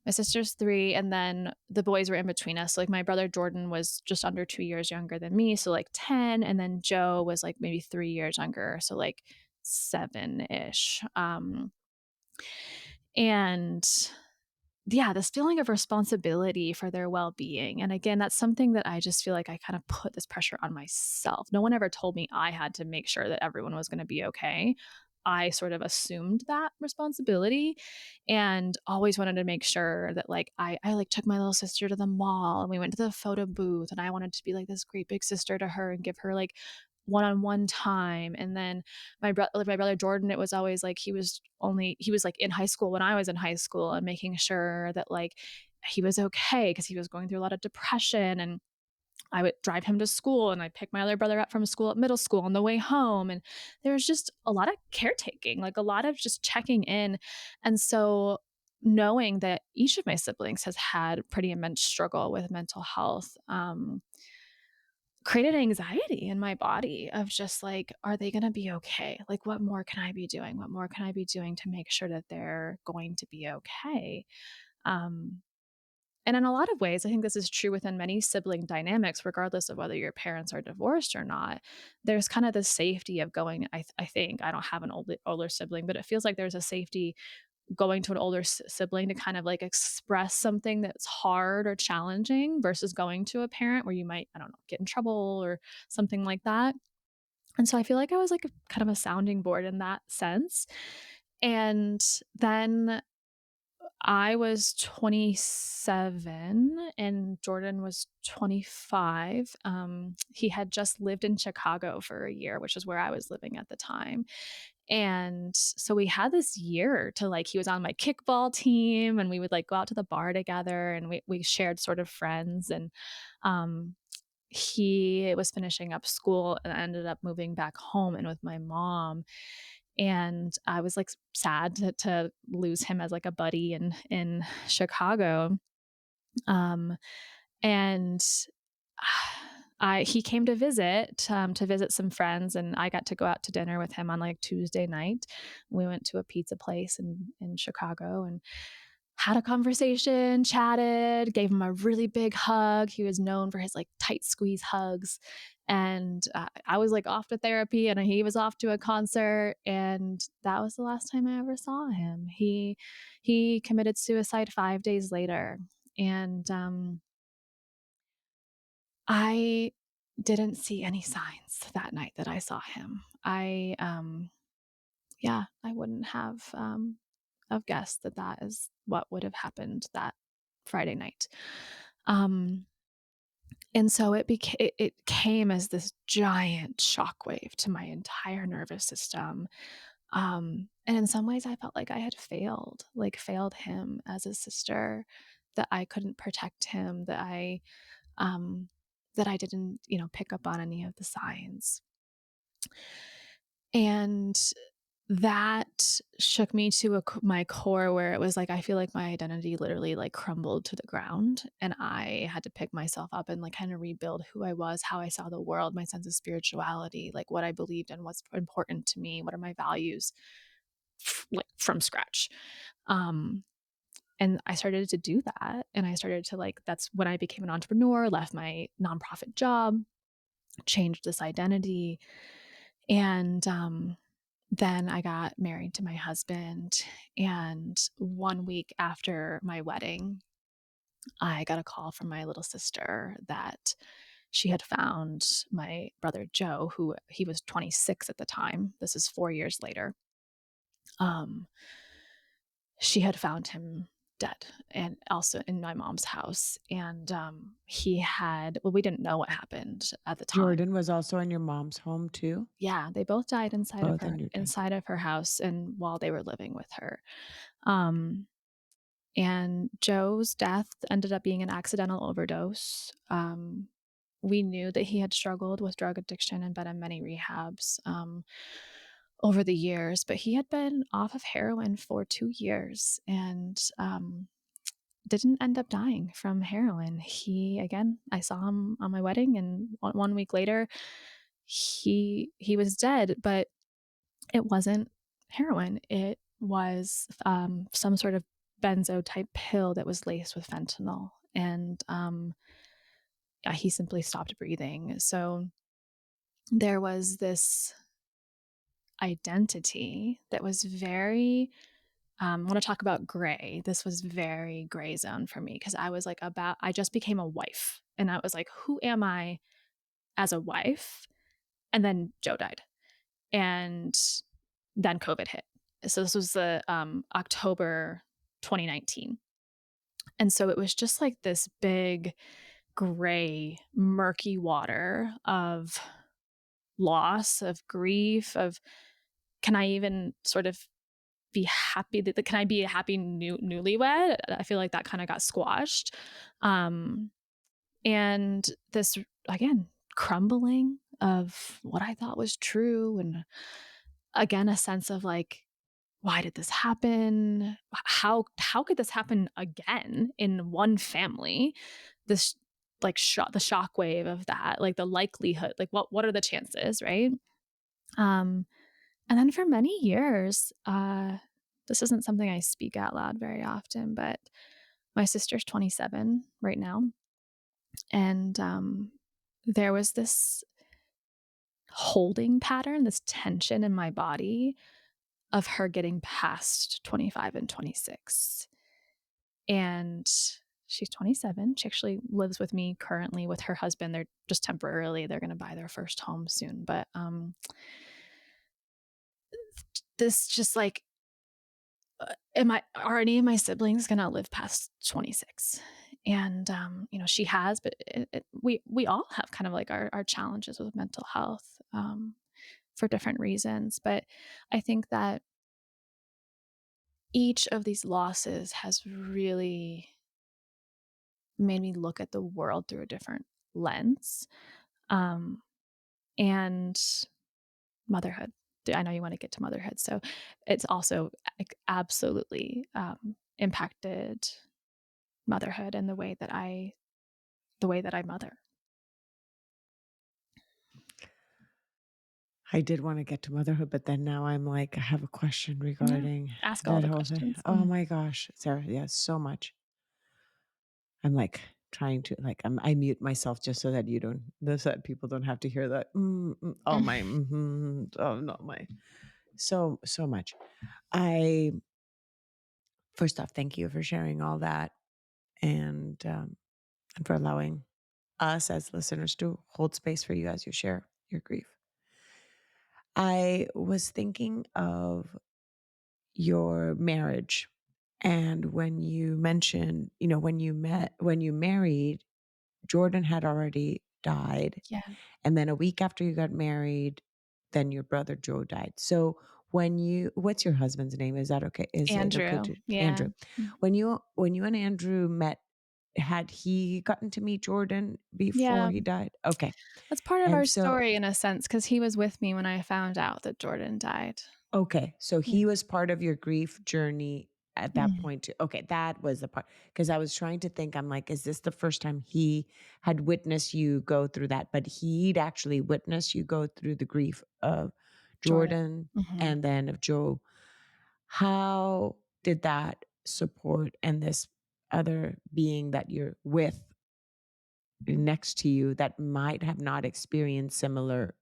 my sister's 3, and then the boys were in between us. So, like, my brother Jordan was just under 2 years younger than me, so, like, 10, and then Joe was, like, maybe 3 years younger, so, like, 7-ish, and yeah, this feeling of responsibility for their well-being, and again, that's something that I just feel like I kind of put this pressure on myself. No one ever told me I had to make sure that everyone was gonna be okay. I sort of assumed that responsibility and always wanted to make sure that, like, I, like, took my little sister to the mall, and we went to the photo booth, and I wanted to be, like, this great big sister to her and give her, like, one-on-one time, and then my brother Jordan, it was always like he was, like, in high school when I was in high school, and making sure that, like, he was okay because he was going through a lot of depression, and I would drive him to school, and I'd pick my other brother up from school at middle school on the way home, and there was just a lot of caretaking, like, a lot of just checking in, and so knowing that each of my siblings has had pretty immense struggle with mental health, created anxiety in my body of just like, are they gonna be okay? Like, what more can I be doing? What more can I be doing to make sure that they're going to be okay? Um, and in a lot of ways, I think this is true within many sibling dynamics, regardless of whether your parents are divorced or not. There's kind of the safety of going. I think I don't have an older sibling, but it feels like there's a safety going to an older sibling to kind of like express something that's hard or challenging versus going to a parent where you might, I don't know, get in trouble or something like that. And so I feel like I was like a, kind of a sounding board in that sense. And then I was 27 and Jordan was 25. He had just lived in Chicago for a year, which is where I was living at the time. And so we had this year to like, he was on my kickball team, and we would like go out to the bar together, and we shared sort of friends. And um he was finishing up school and ended up moving back home and with my mom. And I was like sad to lose him as like a buddy in Chicago. Um, and he came to visit some friends, and I got to go out to dinner with him on like Tuesday night. We went to a pizza place in Chicago and had a conversation, chatted, gave him a really big hug. He was known for his like tight squeeze hugs. And I was like off to therapy and he was off to a concert. And that was the last time I ever saw him. He committed suicide 5 days later. And I didn't see any signs that night that I saw him. Yeah, I wouldn't have guessed that that is what would have happened that Friday night. Um, and so it came as this giant shockwave to my entire nervous system. And in some ways, I felt like I had failed him as a sister, that I couldn't protect him, um, that I didn't, pick up on any of the signs. And that shook me to my core, where it was like I feel like my identity literally like crumbled to the ground, and I had to pick myself up and like kind of rebuild who I was, how I saw the world, my sense of spirituality, like what I believed in, what's important to me, what are my values, like from scratch. Um, and I started to do that, and I started to like that's when I became an entrepreneur, left my nonprofit job, changed this identity, and then I got married to my husband, and 1 week after my wedding, I got a call from my little sister that she had found my brother Joe, who he was 26 at the time. This is 4 years later. Um, she had found him dead, and also in my mom's house, and, he had well, we didn't know what happened at the time. Jordan was also in your mom's home too? Yeah, they both died Both in your dad. inside of her house and while they were living with her. Um, and Joe's death ended up being an accidental overdose. We knew that he had struggled with drug addiction and been in many rehabs over the years, but he had been off of heroin for 2 years and didn't end up dying from heroin. Again, I saw him on my wedding, and 1 week later, he was dead, but it wasn't heroin. It was, some sort of benzo type pill that was laced with fentanyl, and, yeah, he simply stopped breathing. So there was this identity that was very, I wanna talk about gray. This was very gray zone for me because I just became a wife, and I was like, "Who am I as a wife?" And then Joe died, and then COVID hit. So this was the, October 2019. And so it was just like this big, gray, murky water of loss, of grief, of can I even sort of be happy that can I be a happy newlywed? I feel like that kind of got squashed. Um, and this again, crumbling of what I thought was true, and again a sense of like, why did this happen? How could this happen again in one family? This like the shockwave of that, like the likelihood, like what are the chances, right? Um, and then for many years, this isn't something I speak out loud very often, but my sister's 27 right now, and there was this holding pattern, this tension in my body of her getting past 25 and 26. And she's 27. She actually lives with me currently with her husband. They're just temporarily, they're going to buy their first home soon. But this just like, are any of my siblings going to live past 26? And, she has, but we all have kind of like our challenges with mental health for different reasons. But I think that each of these losses has really made me look at the world through a different lens, um, and motherhood. I know you want to get to motherhood, so it's also absolutely impacted motherhood and the way that I mother. I did wanna get to motherhood, but then now I'm like, I have a question Yeah, regarding ask all that the whole thing. questions. Oh my gosh, Sarah, yeah, so much. I'm, like, trying to like, I mute myself just so that you don't so that people don't have to hear that, all my oh, no, my so much. I First off, thank you for sharing all that and for allowing us as listeners to hold space for you as you share your grief. I was thinking of your marriage and when you mentioned, when you married, Jordan had already died. Yeah, And then a week after you got married, then your brother Joe died. So what's your husband's name? Is that okay? Is it okay Andrew. to Yeah, Andrew? When you and Andrew met, had he gotten to meet Jordan before yeah. he died? Okay. That's part of And our so story in a sense because he was with me when I found out that Jordan died. Okay, so Yeah. he was part of your grief journey at that Mhm. point too. Okay, that was the part because I was trying to think, I'm like, is this the first time he had witnessed you go through that? But he'd actually witnessed you go through the grief of Jordan. Jordan Mhm. and then of Joe. How did that support and this other being that you're with next to you that might have not experienced similar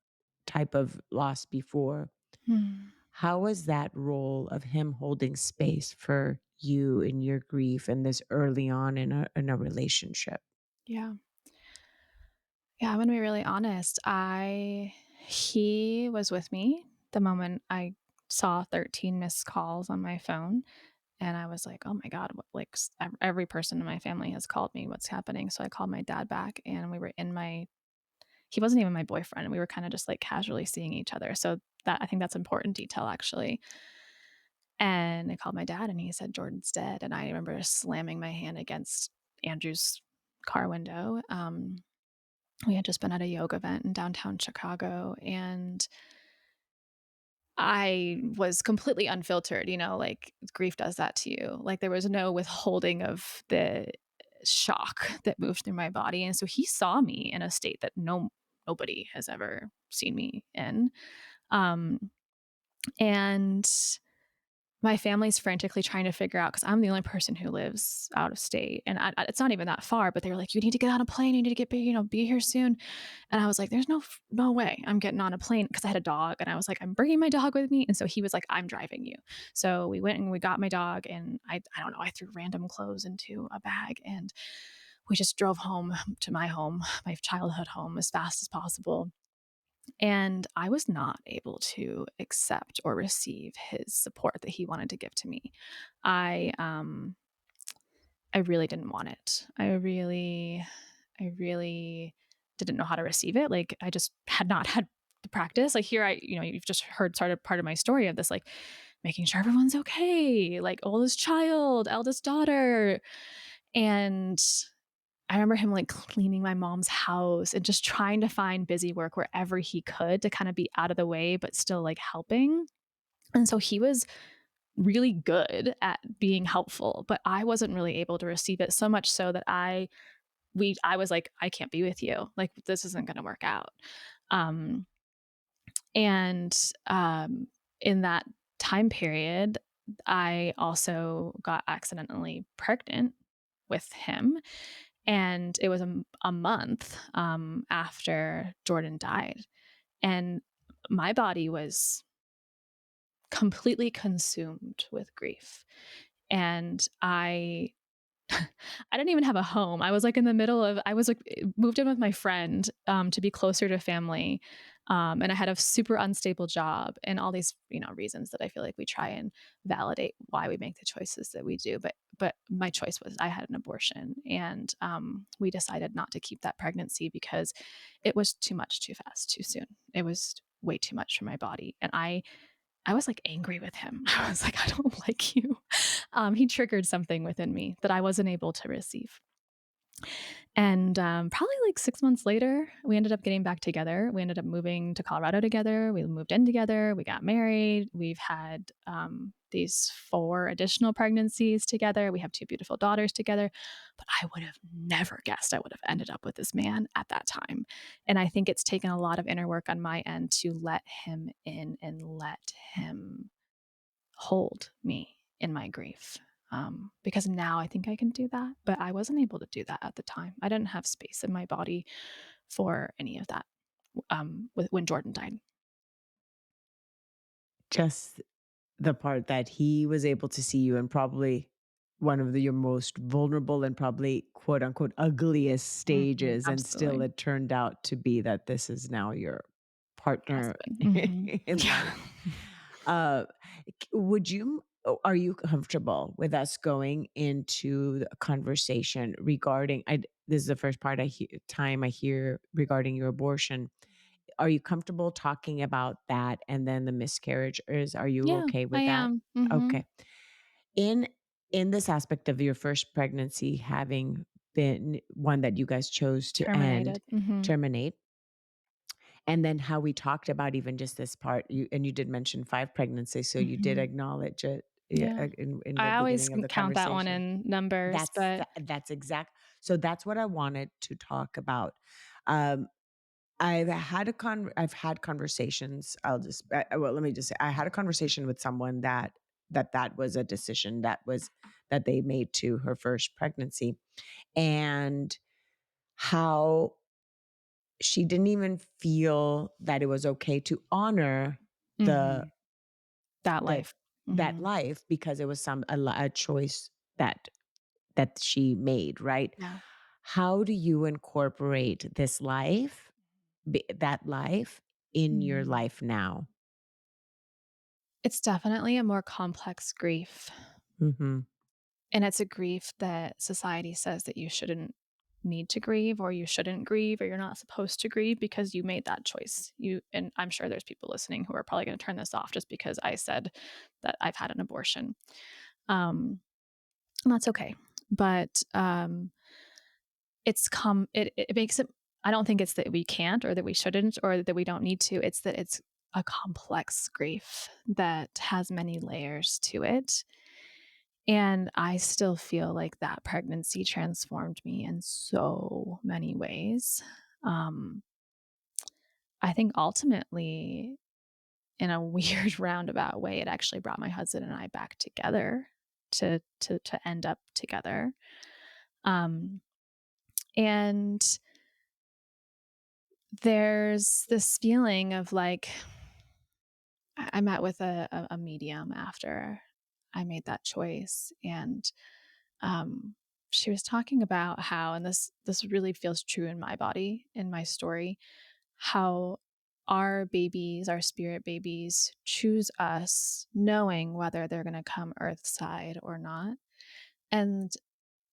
type of loss before? Mm. How was that role of him holding space for you in your grief and this early on in a relationship? Yeah. Yeah, I'm gonna be really honest. I He was with me the moment I saw 13 missed calls on my phone, and I was like, "Oh my god, what like every person in my family has called me. What's happening?" So I called my dad back and we were in my he wasn't even my boyfriend. We were kind of just like casually seeing each other. So that I think that's important detail actually. And I called my dad and he said Jordan's dead and I remember slamming my hand against Andrew's car window. We had just been at a yoga event in downtown Chicago and I was completely unfiltered, like grief does that to you. Like there was no withholding of the shock that moved through my body. And so he saw me in a state that nobody has ever seen me in. Um, and my family's frantically trying to figure out because I'm the only person who lives out of state, and it's not even that far. But they were like, "You need to get on a plane. You need to be here soon." And I was like, "There's no way I'm getting on a plane," because I had a dog, and I was like, "I'm bringing my dog with me." And so he was like, "I'm driving you." So we went and we got my dog, and I don't know, I threw random clothes into a bag, and we just drove home, my childhood home, as fast as possible. And I was not able to accept or receive his support that he wanted to give to me. I um I really didn't want it. I really didn't know how to receive it. Like I just had not had the practice. Like here you've just heard sort of part of my story of this like making sure everyone's okay, like oldest child, eldest daughter. And I remember him like cleaning my mom's house and just trying to find busy work wherever he could to kind of be out of the way, but still like helping. And so he was really good at being helpful, but I wasn't really able to receive it so much so that I was like, I can't be with you. Like this isn't going to work out. Um, and in that time period, I also got accidentally pregnant with him. And it was a month after Jordan died. And my body was completely consumed with grief. And I didn't even have a home. I was like in the middle of, I was like moved in with my friend to be closer to family. And I had a super unstable job and all these, reasons that I feel like we try and validate why we make the choices that we do. But my choice was I had an abortion and we decided not to keep that pregnancy because it was too much, too fast, too soon. It was way too much for my body. And I was like angry with him. I was like, I don't like you. He triggered something within me that I wasn't able to receive. And, probably, like, 6 months later, we ended up getting back together. We ended up moving to Colorado together. We moved in together. We got married. We've had, these 4 additional pregnancies together. We have 2 beautiful daughters together. But I would have never guessed I would have ended up with this man at that time. And I think it's taken a lot of inner work on my end to let him in and let him hold me in my grief. Because now I think I can do that, but I wasn't able to do that at the time. I didn't have space in my body for any of that when Jordan died. Just the part that he was able to see you in probably one of your most vulnerable and probably quote unquote ugliest Mhm, stages, and still absolutely. it turned out to be that this is now your partner Husband. Mhm. in Yeah. life. Uh, would you, are you comfortable with us going into a conversation regarding, this is the first part time I hear regarding your abortion. Are you comfortable talking about that and then the miscarriages? Are you Yeah, okay I with that? am. Mhm. Okay. In in this aspect of your first pregnancy having been one that you guys chose to Terminated. Mhm. terminate, and then how we talked about even just this part, you did mention 5 pregnancies, so you did Mhm. acknowledge it, yeah, Yeah. in the I always beginning of the count that one conversation. in numbers, but That's exact, so that's what I wanted to talk about. Um, I've had conversations, well, let me just say, I had a conversation with someone that was a decision that they made to her first pregnancy, and how she didn't even feel that it was okay to honor the mhm. That the life. that Mhm. life because it was a choice that she made, right? Yeah. How do you incorporate this life, that life in your Mm. life now? It's definitely a more complex grief. Mhm. And it's a grief that society says that you shouldn't need to grieve or you shouldn't grieve or you're not supposed to grieve because you made that choice. You and I'm sure there's people listening who are probably going to turn this off just because I said that I've had an abortion. And that's okay. But it makes it I don't think it's that we can't or that we shouldn't or that we don't need to. It's that it's a complex grief that has many layers to it. And I still feel like that pregnancy transformed me in so many ways. Um, I think ultimately, in a weird roundabout way, it actually brought my husband and I back together to end up together. Um, and there's this feeling of like I met with a medium after I made that choice, and um, she was talking about how, and this really feels true in my body, in my story, how our babies, our spirit babies, choose us knowing whether they're going to come earthside or not, and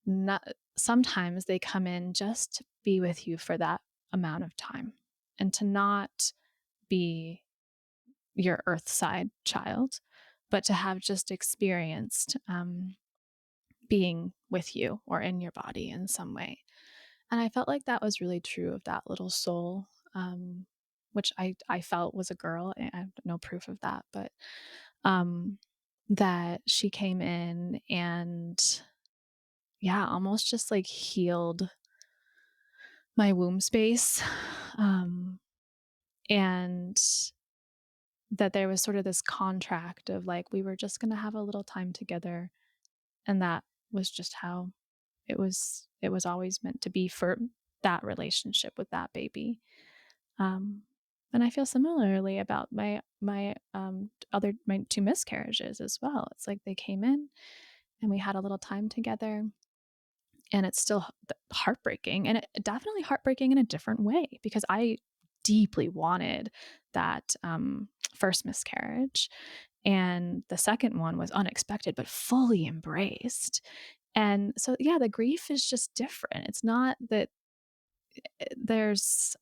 not sometimes they come in just to be with you for that amount of time, and to not be your earthside child, but to have just experienced being with you or in your body in some way. And I felt like that was really true of that little soul, which I felt was a girl. I have no proof of that, but um, that she came in and yeah, almost just like healed my womb space. Um, and that there was sort of this contract of like we were just going to have a little time together, and that was just how it was always meant to be for that relationship with that baby. Um, and I feel similarly about my 2 miscarriages as well. It's like they came in and we had a little time together, and it's still heartbreaking, and definitely heartbreaking in a different way because I deeply wanted that, first miscarriage, and the second one was unexpected but fully embraced. And so, yeah, the grief is just different. It's not that there's,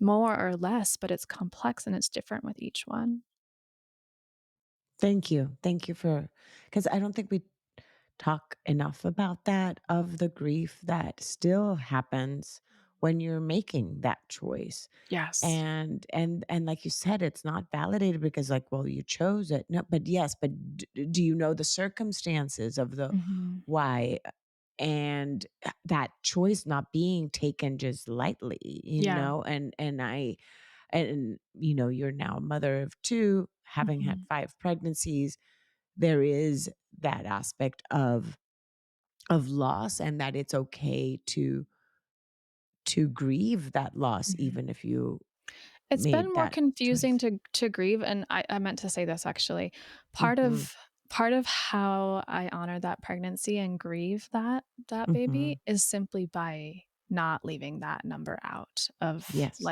more or less, but it's complex and it's different with each one. Thank you. Thank you for, because I don't think we talk enough about that, of the grief that still happens when you're making that choice. Yes. And like you said, it's not validated because, like, well, you chose it. No, but yes, but do you know the circumstances of the Mhm. why? And that choice not being taken just lightly, Yeah. and you're now a mother of two, having had Mhm. 5 pregnancies. There is that aspect of loss, and that it's okay to grieve that loss Mhm. even if you It's been made more that confusing choice. to grieve, and I meant to say this actually. Part Mhm, of part of how I honor that pregnancy and grieve that mhm. baby is simply by not leaving that number out of, Yes.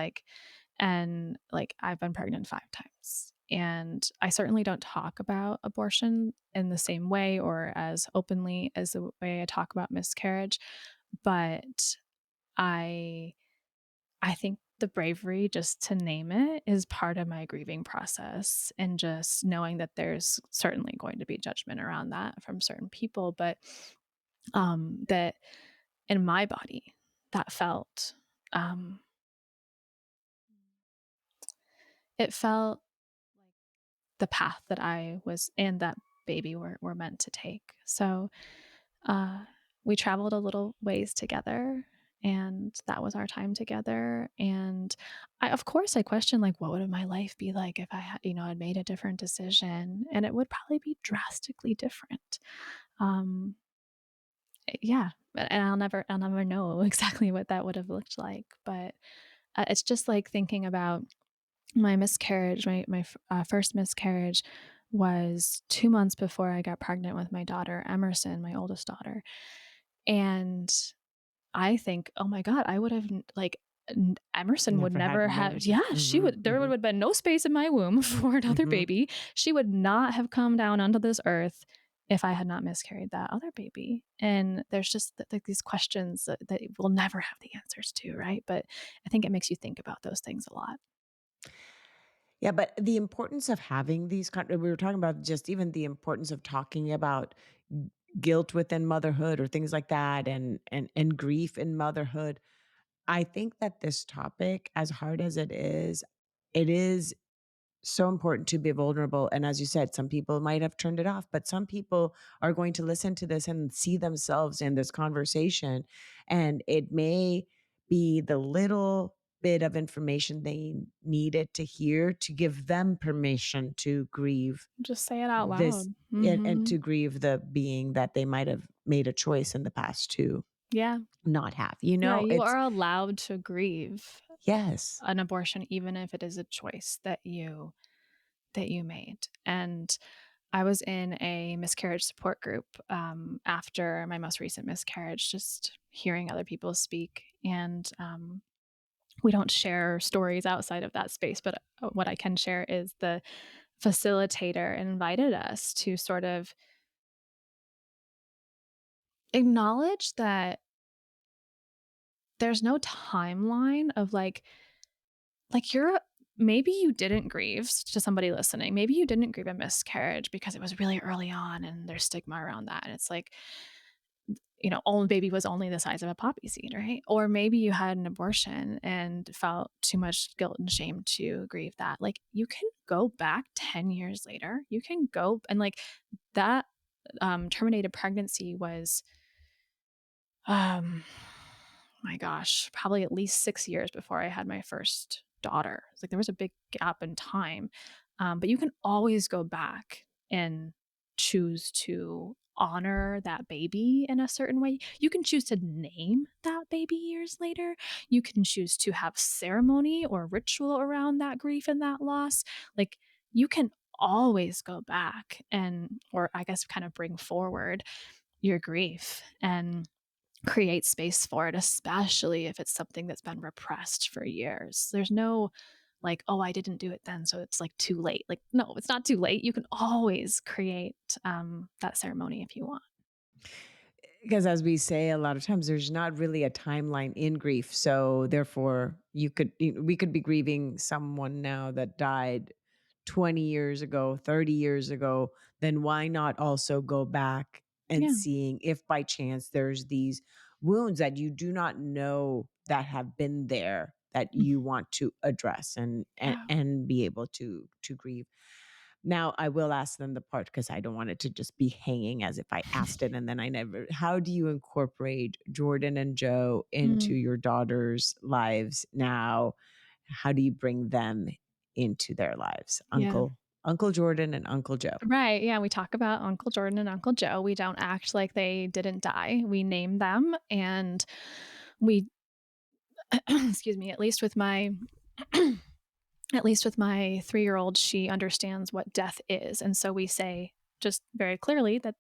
I've been pregnant 5 times, and I certainly don't talk about abortion in the same way or as openly as the way I talk about miscarriage, but I I think the bravery just to name it is part of my grieving process, and just knowing that there's certainly going to be judgment around that from certain people, but, that in my body, that felt, um it felt like the path that I was and that baby were meant to take. So, uh, we traveled a little ways together, and that was our time together, and of course, I questioned, like, what would my life be like if I had made a different decision, and it would probably be drastically different. Um, yeah, and I'll never know exactly what that would have looked like, but, it's just like thinking about my miscarriage. My first miscarriage was 2 months before I got pregnant with my daughter, Emerson, my oldest daughter, and I think, "Oh my god, I would have Emerson would Never had never have." another. Yeah, she Mhm, would there would mhm, have been no space in my womb for another mhm. baby. She would not have come down onto this earth if I had not miscarried that other baby, and there's just, like, these questions that we'll never have the answers to, right? But I think it makes you think about those things a lot. Yeah, but the importance of having these we were talking about just even the importance of talking about guilt within motherhood or things like that, and grief in motherhood. I think that this topic, as hard as it is so important to be vulnerable. And as you said, some people might have turned it off, but some people are going to listen to this and see themselves in this conversation. And it may be the little bit of information they needed to hear to give them permission to grieve Just say it out this, loud. and Mhm. to grieve the being that they might have made a choice in the past to Yeah. not have. Yeah, you It's are allowed to grieve yes. an abortion even if it is a choice that you made, and I was in a miscarriage support group, after my most recent miscarriage, just hearing other people speak, and, we don't share stories outside of that space, but, what I can share is the facilitator invited us to sort of acknowledge that there's no timeline of, you're maybe you didn't grieve, to somebody listening, maybe you didn't grieve a miscarriage because it was really early on and there's stigma around that, and it's like, own baby was only the size of a poppy seed, right? Or maybe you had an abortion and felt too much guilt and shame to grieve that. Like, you can go back 10 years later. You can go and, that, terminated pregnancy was, um, my gosh, probably at least 6 years before I had my first daughter. It's like there was a big gap in time, but you can always go back and choose to honor that baby in a certain way. You can choose to name that baby years later. You can choose to have ceremony or ritual around that grief and that loss. Like, you can always go back and, or I guess, kind of bring forward your grief and create space for it, especially if it's something that's been repressed for years. There's no, like, "Oh, I didn't do it then, so it's, too late." Like, no, it's not too late. You can always create, that ceremony if you want. Because as we say a lot of times, there's not really a timeline in grief. So therefore, we could be grieving someone now that died 20 years ago, 30 years ago. Then why not also go back and Yeah. seeing if by chance there's these wounds that you do not know that have been there that Mm. you want to address and Yeah. and be able to grieve. Now, I will ask them the part because I don't want it to just be hanging as if I asked it and then I never. How do you incorporate Jordan and Joe into Mm. your daughter's lives now? How do you bring them into their lives? Yeah. Uncle Jordan and Uncle Joe. Right, yeah, we talk about Uncle Jordan and Uncle Joe. We don't act like they didn't die. We name them, and we excuse me, at least with my 3-year-old, she understands what death is, and so we say just very clearly that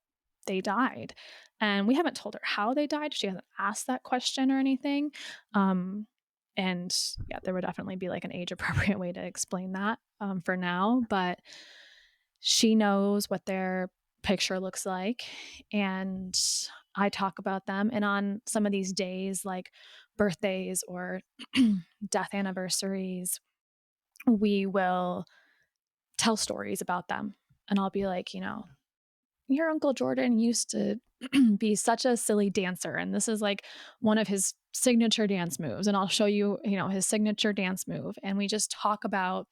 they died, and we haven't told her how they died. She hasn't asked that question or anything, um, and, yeah, there would definitely be, like, an age-appropriate way to explain that, for now, but she knows what their picture looks like, and I talk about them, and on some of these days, like birthdays or death anniversaries, we will tell stories about them. And I'll be like, your Uncle Jordan used to be such a silly dancer. And this is like one of his signature dance moves. And I'll show you, his signature dance move. And we just talk about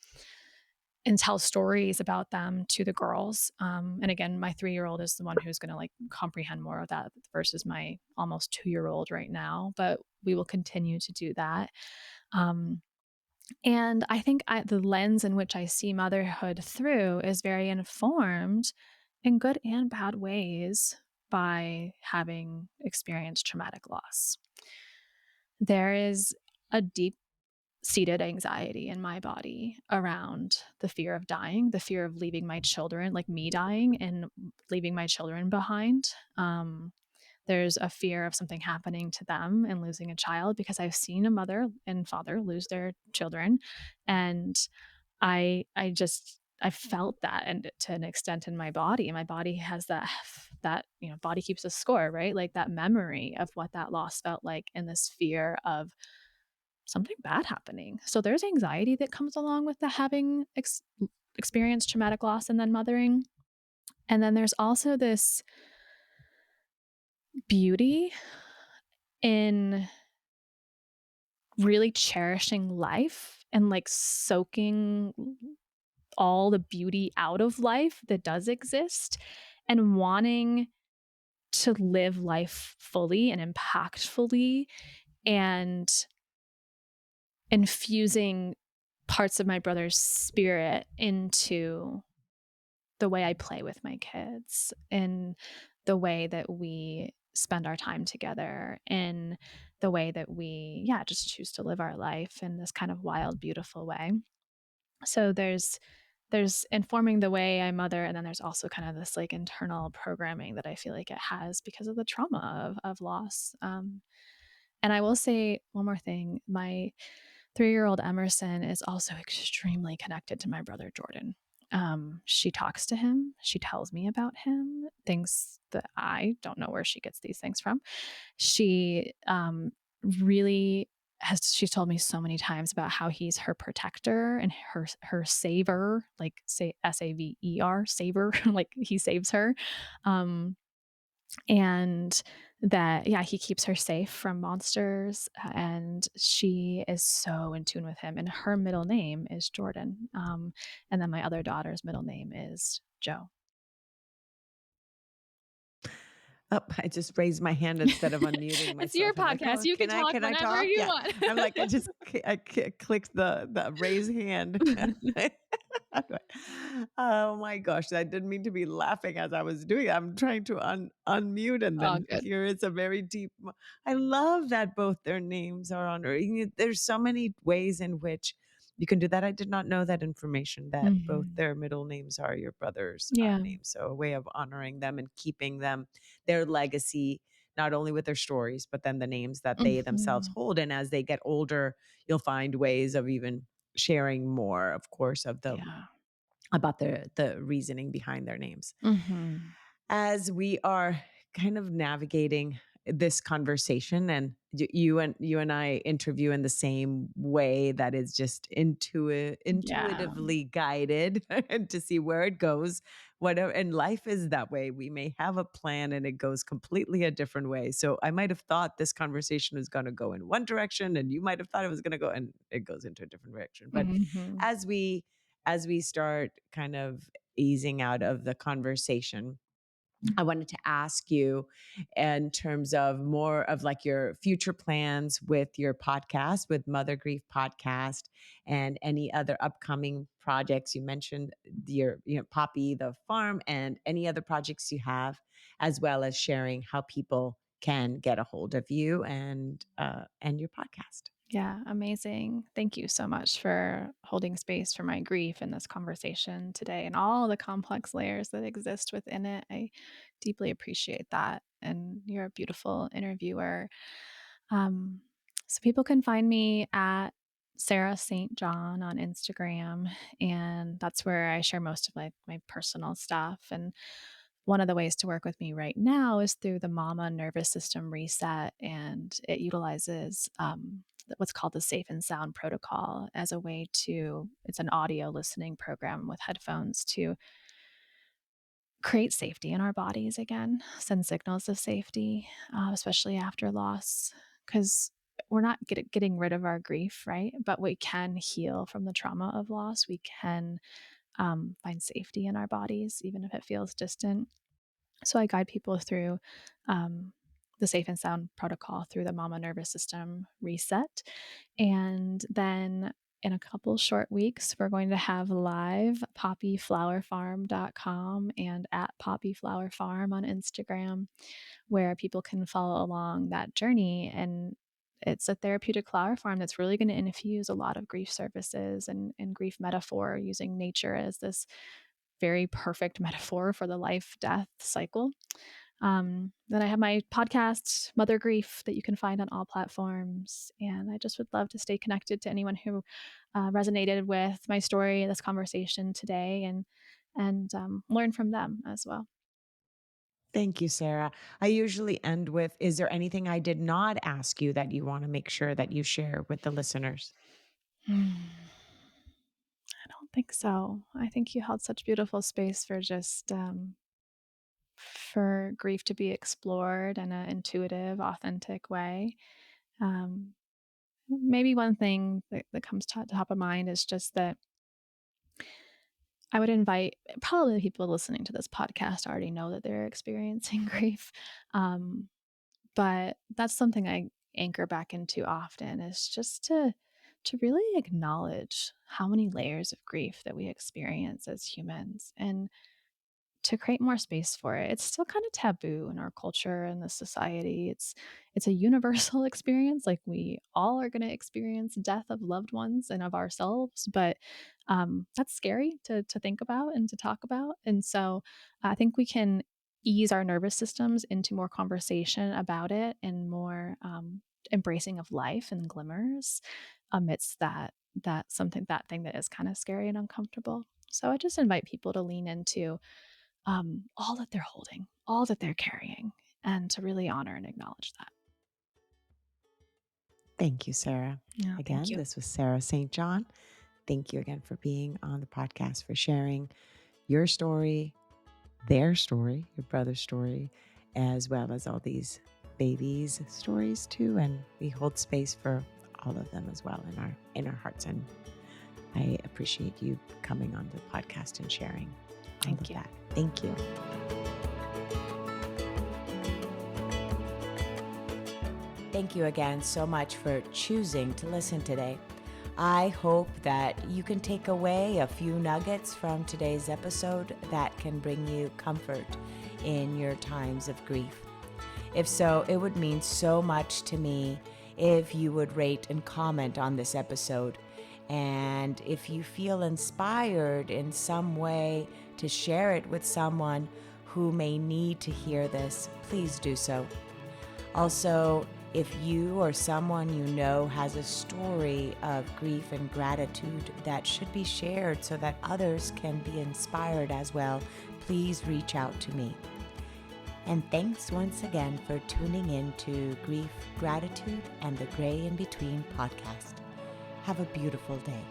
and tell stories about them to the girls. And again, my 3-year-old is the one who's going to like comprehend more of that versus my almost 2-year-old right now. But we will continue to do that. Um, and I think the lens in which I see motherhood through is very informed in good and bad ways by having experienced traumatic loss. There is a deep seated anxiety in my body around the fear of dying, the fear of leaving my children, like me dying and leaving my children behind. There's a fear of something happening to them and losing a child because I've seen a mother and father lose their children, and I felt that and to an extent in my body. And my body has that body keeps a score, right? Like that memory of what that loss felt like and this fear of something bad happening. So there's anxiety that comes along with the having experienced traumatic loss and then mothering. And then there's also this beauty in really cherishing life and like soaking all the beauty out of life that does exist and wanting to live life fully and impactfully and infusing parts of my brother's spirit into the way I play with my kids, in the way that we spend our time together, in the way that we, yeah, just choose to live our life in this kind of wild, beautiful way. So there's informing the way I mother, and then there's also kind of this like internal programming that I feel like it has because of the trauma of loss. And I will say one more thing: my 3-year-old Emerson is also extremely connected to my brother Jordan. She talks to him. She tells me about him, things that I don't know where she gets these things from. She really she's told me so many times about how he's her protector and her saver, like say saver, saver, like he saves her. Um, and that, yeah, he keeps her safe from monsters, and she is so in tune with him, and her middle name is Jordan, and then my other daughter's middle name is Joe. Oh, I just raised my hand instead of unmuting It's your myself. I'm like, podcast, "Oh, you can talk can I whenever talk?" you Yeah. want. I'm like, clicked the raise hand. Oh my gosh, I didn't mean to be laughing as I was doing it. I'm trying to unmute, and Oh, then good. here is a very deep I love that both their names are honoring. There's so many ways in which you can do that. I did not know that information, that both Mhm. their middle names are your brother's, Yeah. names. So a way of honoring them and keeping them, their legacy, not only with their stories, but then the names that they themselves Mhm. hold. And as they get older, you'll find ways of even sharing more, of course, of the Yeah. about the reasoning behind their names. Mhm. As we are kind of navigating this conversation, and you and I interview in the same way that is just Yeah. intuitively guided and to see where it goes. Whatever, and life is that way. We may have a plan and it goes completely a different way. So I might have thought this conversation was going to go in one direction, and you might have thought it was going to go, and it goes into a different direction. But Mhm. as we start kind of easing out of the conversation, I wanted to ask you in terms of more of like your future plans with your podcast, with MotherGrief podcast, and any other upcoming projects. You mentioned your, Poppy, the farm, and any other projects you have, as well as sharing how people can get a hold of you and your podcast. Yeah, amazing. Thank you so much for holding space for my grief in this conversation today and all the complex layers that exist within it. I deeply appreciate that. And you're a beautiful interviewer. Um, so people can find me at Sarah St. John on Instagram, and that's where I share most of my personal stuff. And one of the ways to work with me right now is through the Mama Nervous System Reset, and it utilizes what's called the Safe and Sound Protocol as a way to, it's an audio listening program with headphones to create safety in our bodies again, send signals of safety, especially after loss, because we're not getting rid of our grief, right? But we can heal from the trauma of loss. We can find safety in our bodies, even if it feels distant. So I guide people through um, the Safe and Sound protocol through the Mama Nervous System Reset. And then in a couple short weeks, we're going to have live poppyflowerfarm.com and at poppyflowerfarm on Instagram, where people can follow along that journey. And it's a therapeutic flower farm that's really going to infuse a lot of grief services and grief metaphor, using nature as this very perfect metaphor for the life death cycle. Then I have my podcast, MotherGrief, that you can find on all platforms. And I just would love to stay connected to anyone who resonated with my story, this conversation today, and learn from them as well. Thank you, Sarah. I usually end with, is there anything I did not ask you that you want to make sure that you share with the listeners? I don't think so. I think you held such beautiful space for just for grief to be explored in an intuitive, authentic way. Um, Maybe one thing that comes to top of mind is just that I would invite, probably the people listening to this podcast already know that they're experiencing grief. Um, but that's something I anchor back into often, is just to really acknowledge how many layers of grief that we experience as humans, and to create more space for it. It's still kind of taboo in our culture and the society. It's a universal experience. Like, we all are going to experience death of loved ones and of ourselves, but that's scary to think about and to talk about. And so I think we can ease our nervous systems into more conversation about it and more embracing of life and glimmers amidst that thing that is kind of scary and uncomfortable. So I just invite people to lean into all that they're holding, all that they're carrying, and to really honor and acknowledge that. Thank you, Sarah. Yeah, thank Again, you. this was Sarah St. John. Thank you again for being on the podcast, for sharing your story, their story, your brother's story, as well as all these babies' stories too. And we hold space for all of them as well in our hearts. And I appreciate you coming on the podcast and sharing all Thank of you. that. Thank you. Thank you again so much for choosing to listen today. I hope that you can take away a few nuggets from today's episode that can bring you comfort in your times of grief. If so, it would mean so much to me if you would rate and comment on this episode. And if you feel inspired in some way to share it with someone who may need to hear this, please do so. Also, if you or someone you know has a story of grief and gratitude that should be shared so that others can be inspired as well, please reach out to me. And thanks once again for tuning in to Grief, Gratitude, and the Gray in Between podcast. Have a beautiful day.